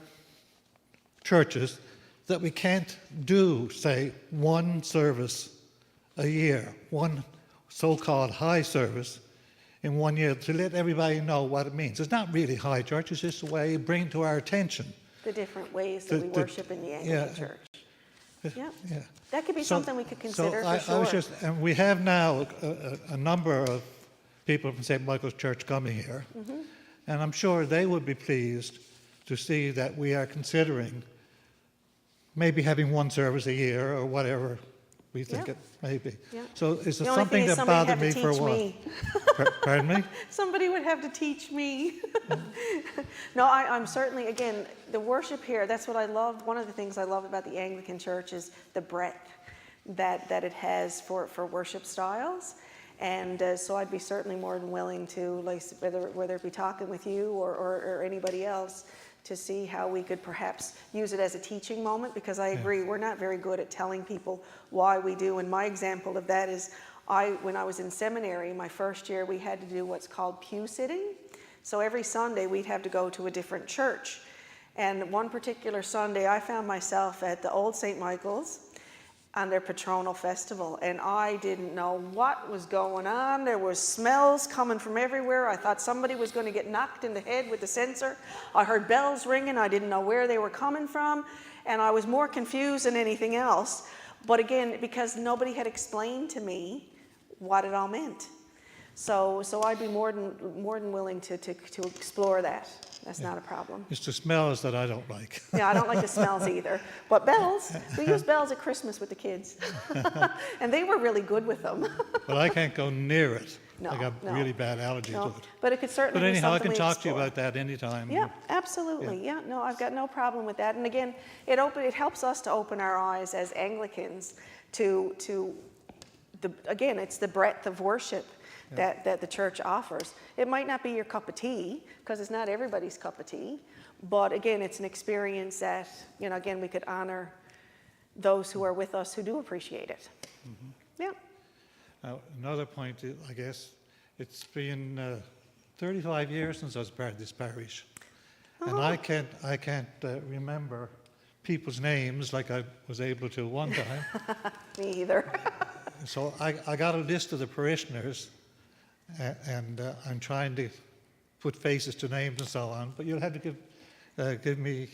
churches that we can't do, say, one service a year, one so-called high service in 1 year, to let everybody know what it means. It's not really High Church, it's just a way of bringing to our attention The different ways that we worship in the Anglican Church. Yeah. That could be something we could consider for sure. And we have now a number of people from St. Michael's Church coming here, mm-hmm. and I'm sure they would be pleased to see that we are considering maybe having one service a year or whatever we think it may be. Yeah. So is there something that bothered me for a while? Pardon me? Somebody would have to teach me. No, I'm certainly, again, the worship here, that's what I love. One of the things I love about the Anglican Church is the breadth that it has for worship styles. And so I'd be certainly more than willing to, like, whether it be talking with you or anybody else, to see how we could perhaps use it as a teaching moment, because I agree, we're not very good at telling people why we do. And my example of that is, when I was in seminary, my first year, we had to do what's called pew sitting. So every Sunday, we'd have to go to a different church. And one particular Sunday, I found myself at the Old St. Michael's on their patronal festival, and I didn't know what was going on. There was smells coming from everywhere. I thought somebody was going to get knocked in the head with the censer. I heard bells ringing. I didn't know where they were coming from, and I was more confused than anything else. But again, because nobody had explained to me what it all meant. So I'd be more than willing to explore that. That's not a problem. It's the smells that I don't like. Yeah, I don't like the smells either. But bells, we use bells at Christmas with the kids. And they were really good with them. But I can't go near it. No, I got no. really bad allergy No, to it. but it could certainly But be anyhow, I something can we talk to you explore. about that anytime. Yeah, absolutely. Yeah, no, I've got no problem with that. And again, it helps us to open our eyes as Anglicans to again, it's the breadth of worship that the church offers. It might not be your cup of tea, because it's not everybody's cup of tea, but again, it's an experience that, again, we could honor those who are with us who do appreciate it. Mm-hmm. Yeah. Now, another point, I guess, it's been 35 years since I was part of this parish. And I can't remember people's names like I was able to one time. Me either. So I got a list of the parishioners, and I'm trying to put faces to names and so on, but you'll have to give me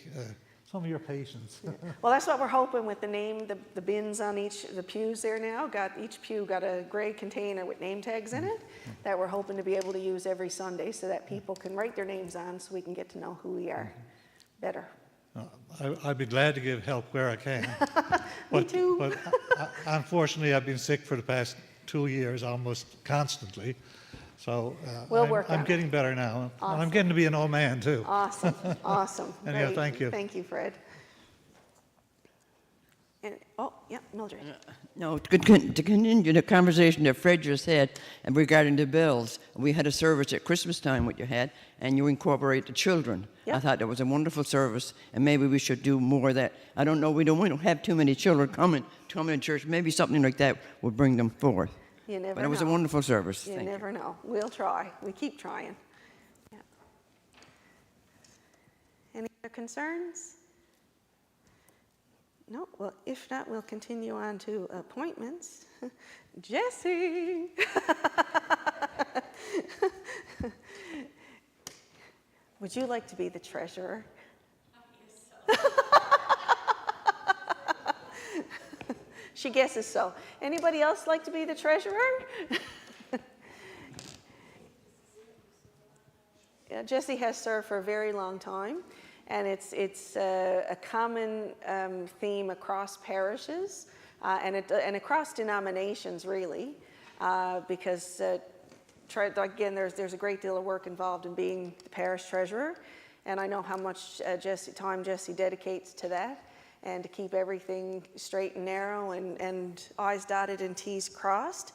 some of your patience. Well, that's what we're hoping with the name, the bins on the pews there now. Each pew got a gray container with name tags in it that we're hoping to be able to use every Sunday so that people can write their names on so we can get to know who we are better. I'd be glad to give help where I can. Me too. But unfortunately, I've been sick for the past 2 years almost constantly. So We'll work on I'm it. getting better now. Awesome. And I'm getting to be an old man, too. Awesome, awesome. Anyhow, Great. thank you. Thank you, Fred. And, yeah, Mildred. No, to continue the conversation that Fred just had regarding the bells, we had a service at Christmas time, what you had, and you incorporate the children. Yep. I thought that was a wonderful service, and maybe we should do more of that. I don't know, we don't have too many children coming to church. Maybe something like that would bring them forth. You never know. But it was a wonderful service. You Thank never know. We'll try. We keep trying. Yeah. Any other concerns? No? Well, if not, we'll continue on to appointments. Jesse! Would you like to be the treasurer? She guesses so. Anybody else like to be the treasurer? Yeah, Jesse has served for a very long time, and it's a common theme across parishes and across denominations, really, because again, there's a great deal of work involved in being the parish treasurer, and I know how much Jesse dedicates to that, and to keep everything straight and narrow and I's dotted and T's crossed.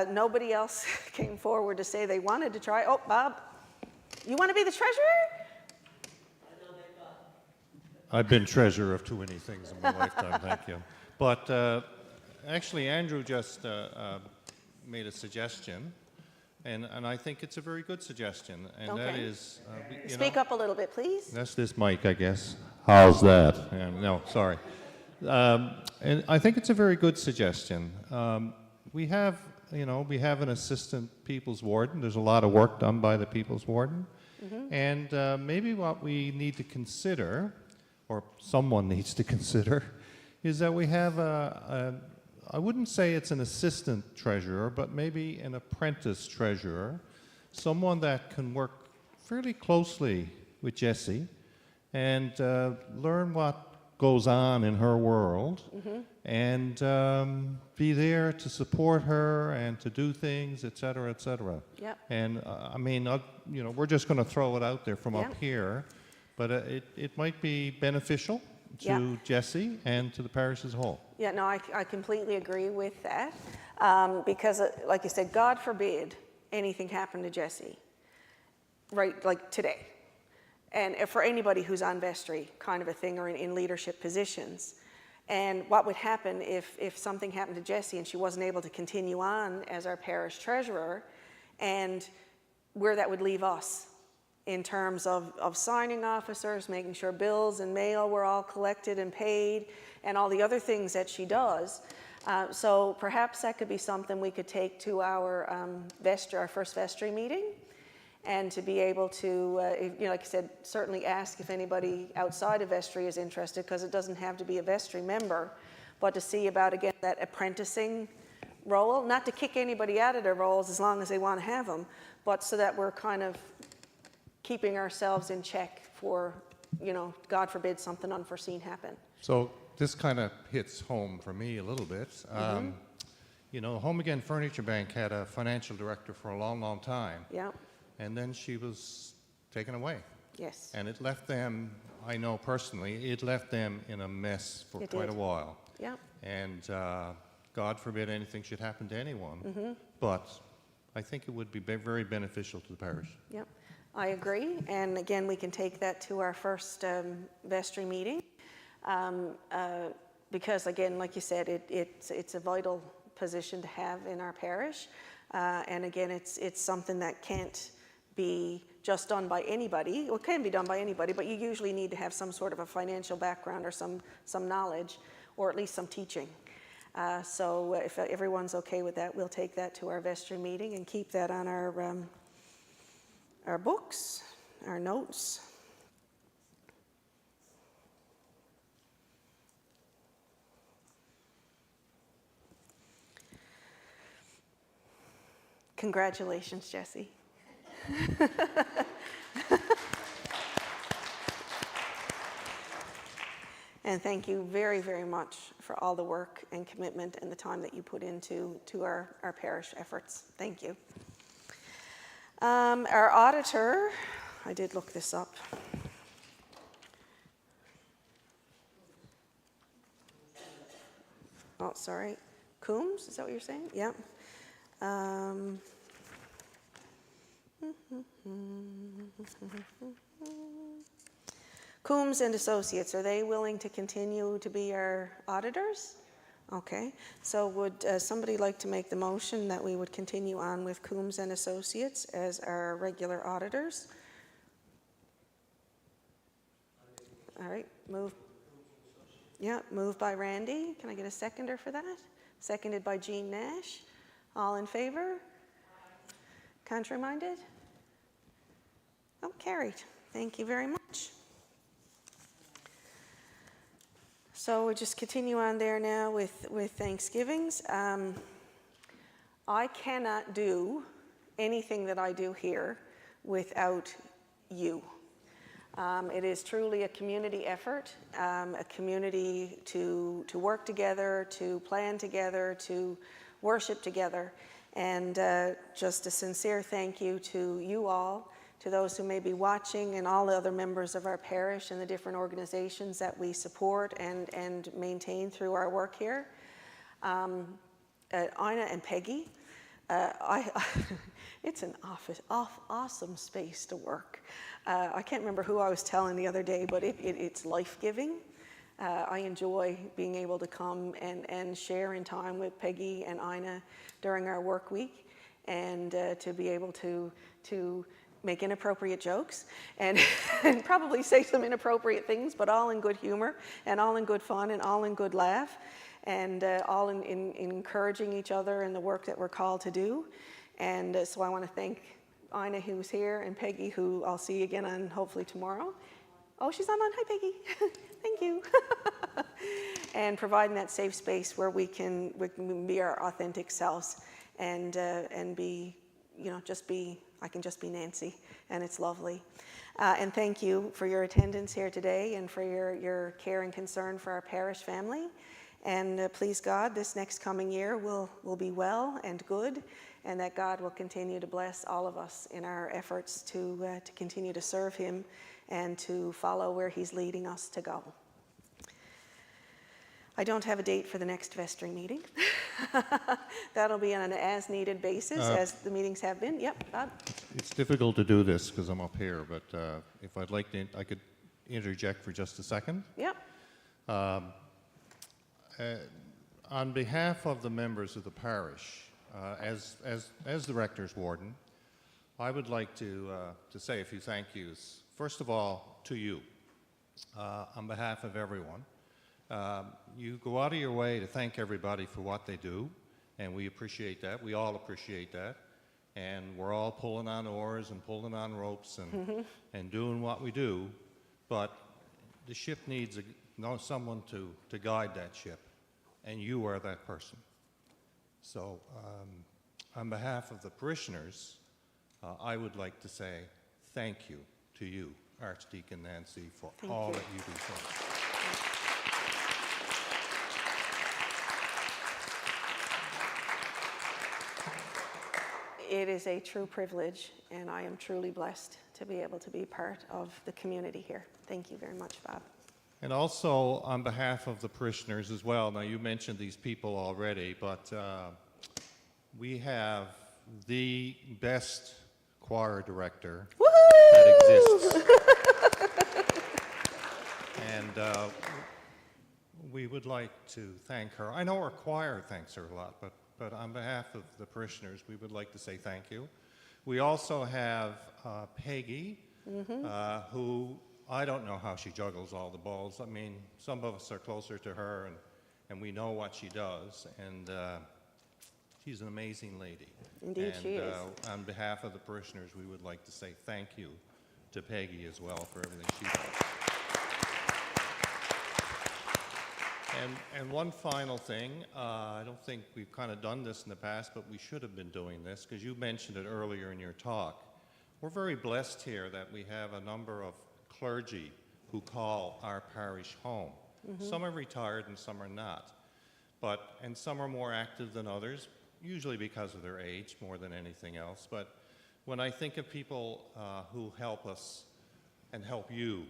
Nobody else came forward to say they wanted to try. Oh, Bob, you want to be the treasurer? I've been treasurer of too many things in my lifetime, thank you. But actually, Andrew just made a suggestion, and I think it's a very good suggestion, and that Okay. is... Speak up a little bit, please. That's this mic, I guess. How's that? No, sorry. And I think it's a very good suggestion. We have an assistant people's warden. There's a lot of work done by the people's warden. Mm-hmm. And maybe what we need to consider, or someone needs to consider, is that we have I wouldn't say it's an assistant treasurer, but maybe an apprentice treasurer, someone that can work fairly closely with Jessie and learn what goes on in her world, and be there to support her and to do things, et cetera, et cetera. Yep. And we're just going to throw it out there from Yep. up here, but it might be beneficial to Yep. Jessie and to the parish as a whole. Yeah, no, I completely agree with that. Because, like you said, God forbid anything happened to Jesse, right, like today. And for anybody who's on vestry, kind of a thing, or in leadership positions. And what would happen if something happened to Jessie and she wasn't able to continue on as our parish treasurer, and where that would leave us in terms of signing officers, making sure bills and mail were all collected and paid, and all the other things that she does. So perhaps that could be something we could take to our first vestry meeting, and to be able to, like I said, certainly ask if anybody outside of vestry is interested, because it doesn't have to be a vestry member, but to see about, again, that apprenticing role, not to kick anybody out of their roles as long as they want to have them, but so that we're kind of keeping ourselves in check for, God forbid something unforeseen happen. So this kind of hits home for me a little bit. Home Again Furniture Bank had a financial director for a long, long time. Yeah, And then she was taken away. yes, And it left them, I know personally, it left them in a mess for It quite did. a while. yeah, And God forbid anything should happen to anyone. But I think it would be very beneficial to the parish. yeah. I agree, and again, we can take that to our first vestry meeting. Because again, like you said, it's a vital position to have in our parish. And again, it's something that can't be just done by anybody. Well, it can be done by anybody, but you usually need to have some sort of a financial background or some knowledge, or at least some teaching. So if everyone's okay with that, we'll take that to our vestry meeting and keep that on our books, our notes. Congratulations, Jesse. And thank you very, very much for all the work and commitment and the time that you put into our parish efforts. Thank you. Our auditor, I did look this up. Oh, sorry. Coombs, is that what you're saying? Yep. Coombs and Associates, are they willing to continue to be our auditors? Okay, so would somebody like to make the motion that we would continue on with Coombs and Associates as our regular auditors? All right, moved by Randy. Can I get a seconder for that? Seconded by Jean Nash. All in favor? Contrary-minded? Oh, carried. Thank you very much. So we'll just continue on there now with Thanksgivings. I cannot do anything that I do here without you. It is truly a community effort, a community to work together, to plan together, to worship together. And just a sincere thank you to you all, to those who may be watching, and all the other members of our parish and the different organizations that we support and maintain through our work here. Ina and Peggy, it's an awesome space to work. I can't remember who I was telling the other day, but it's life-giving. I enjoy being able to come and share in time with Peggy and Ina during our work week, and to be able to make inappropriate jokes and probably say some inappropriate things, but all in good humor and all in good fun and all in good laugh, and all in encouraging each other in the work that we're called to do. And so I want to thank Ina, who's here, and Peggy, who I'll see again on hopefully tomorrow. Oh, she's online. Hi, Peggy. Thank you. And providing that safe space where we can be our authentic selves and be, I can just be Nancy, and it's lovely. And thank you for your attendance here today and for your care and concern for our parish family. And please God, this next coming year will be well and good, and that God will continue to bless all of us in our efforts to continue to serve Him and to follow where He's leading us to go. I don't have a date for the next vestry meeting. That'll be on an as-needed basis, as the meetings have been. Yep, Bob? It's difficult to do this because I'm up here, but if I'd like to, I could interject for just a second. Yep. On behalf of the members of the parish, as the rector's warden, I would like to say a few thank yous. First of all, to you, on behalf of everyone. You go out of your way to thank everybody for what they do, and we appreciate that. We all appreciate that. And we're all pulling on oars and pulling on ropes and doing what we do, but the ship needs someone to guide that ship, and you are that person. So on behalf of the parishioners, I would like to say thank you to you, Archdeacon Nancy, for Thank all you. that you do for us. It is a true privilege, and I am truly blessed to be able to be part of the community here. Thank you very much, Bob. And also on behalf of the parishioners as well, now you mentioned these people already, but we have the best choir director that exists. And we would like to thank her. I know our choir thanks her a lot, but on behalf of the parishioners, we would like to say thank you. We also have Peggy, who I don't know how she juggles all the balls. I mean, some of us are closer to her, and we know what she does, and she's an amazing lady. Indeed, she is. On behalf of the parishioners, we would like to say thank you to Peggy as well for everything she does. And one final thing, I don't think we've kind of done this in the past, but we should have been doing this, because you mentioned it earlier in your talk. We're very blessed here that we have a number of clergy who call our parish home. Some are retired and some are not. And some are more active than others, usually because of their age more than anything else. But when I think of people who help us and help you,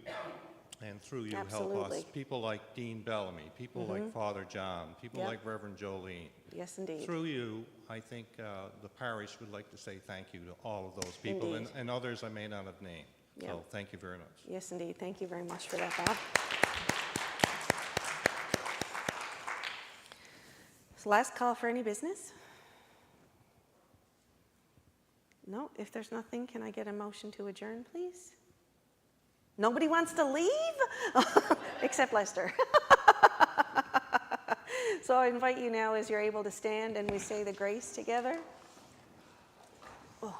and through you help us, Absolutely. people like Dean Bellamy, people like Father John, people Yep. like Reverend Jolene. Yes, indeed. Through you, I think the parish would like to say thank you to all of those people, Indeed. and others I may not have named. Yep. So thank you very much. Yes, indeed. Thank you very much for that, Bob. So last call for any business? No? If there's nothing, can I get a motion to adjourn, please? Nobody wants to leave? Except Lester. So I invite you now, as you're able to stand, and we say the grace together. Oh.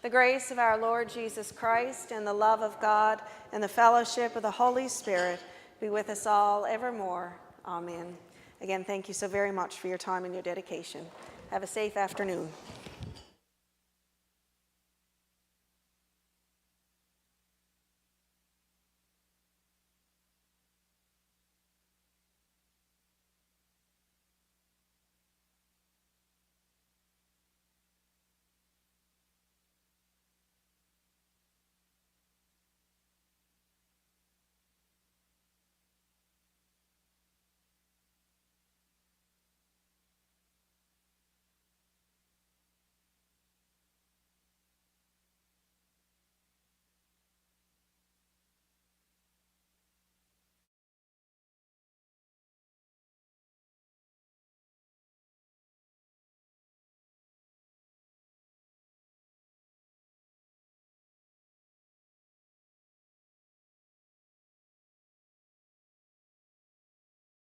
The grace of our Lord Jesus Christ, and the love of God, and the fellowship of the Holy Spirit be with us all evermore. Amen. Again, thank you so very much for your time and your dedication. Have a safe afternoon.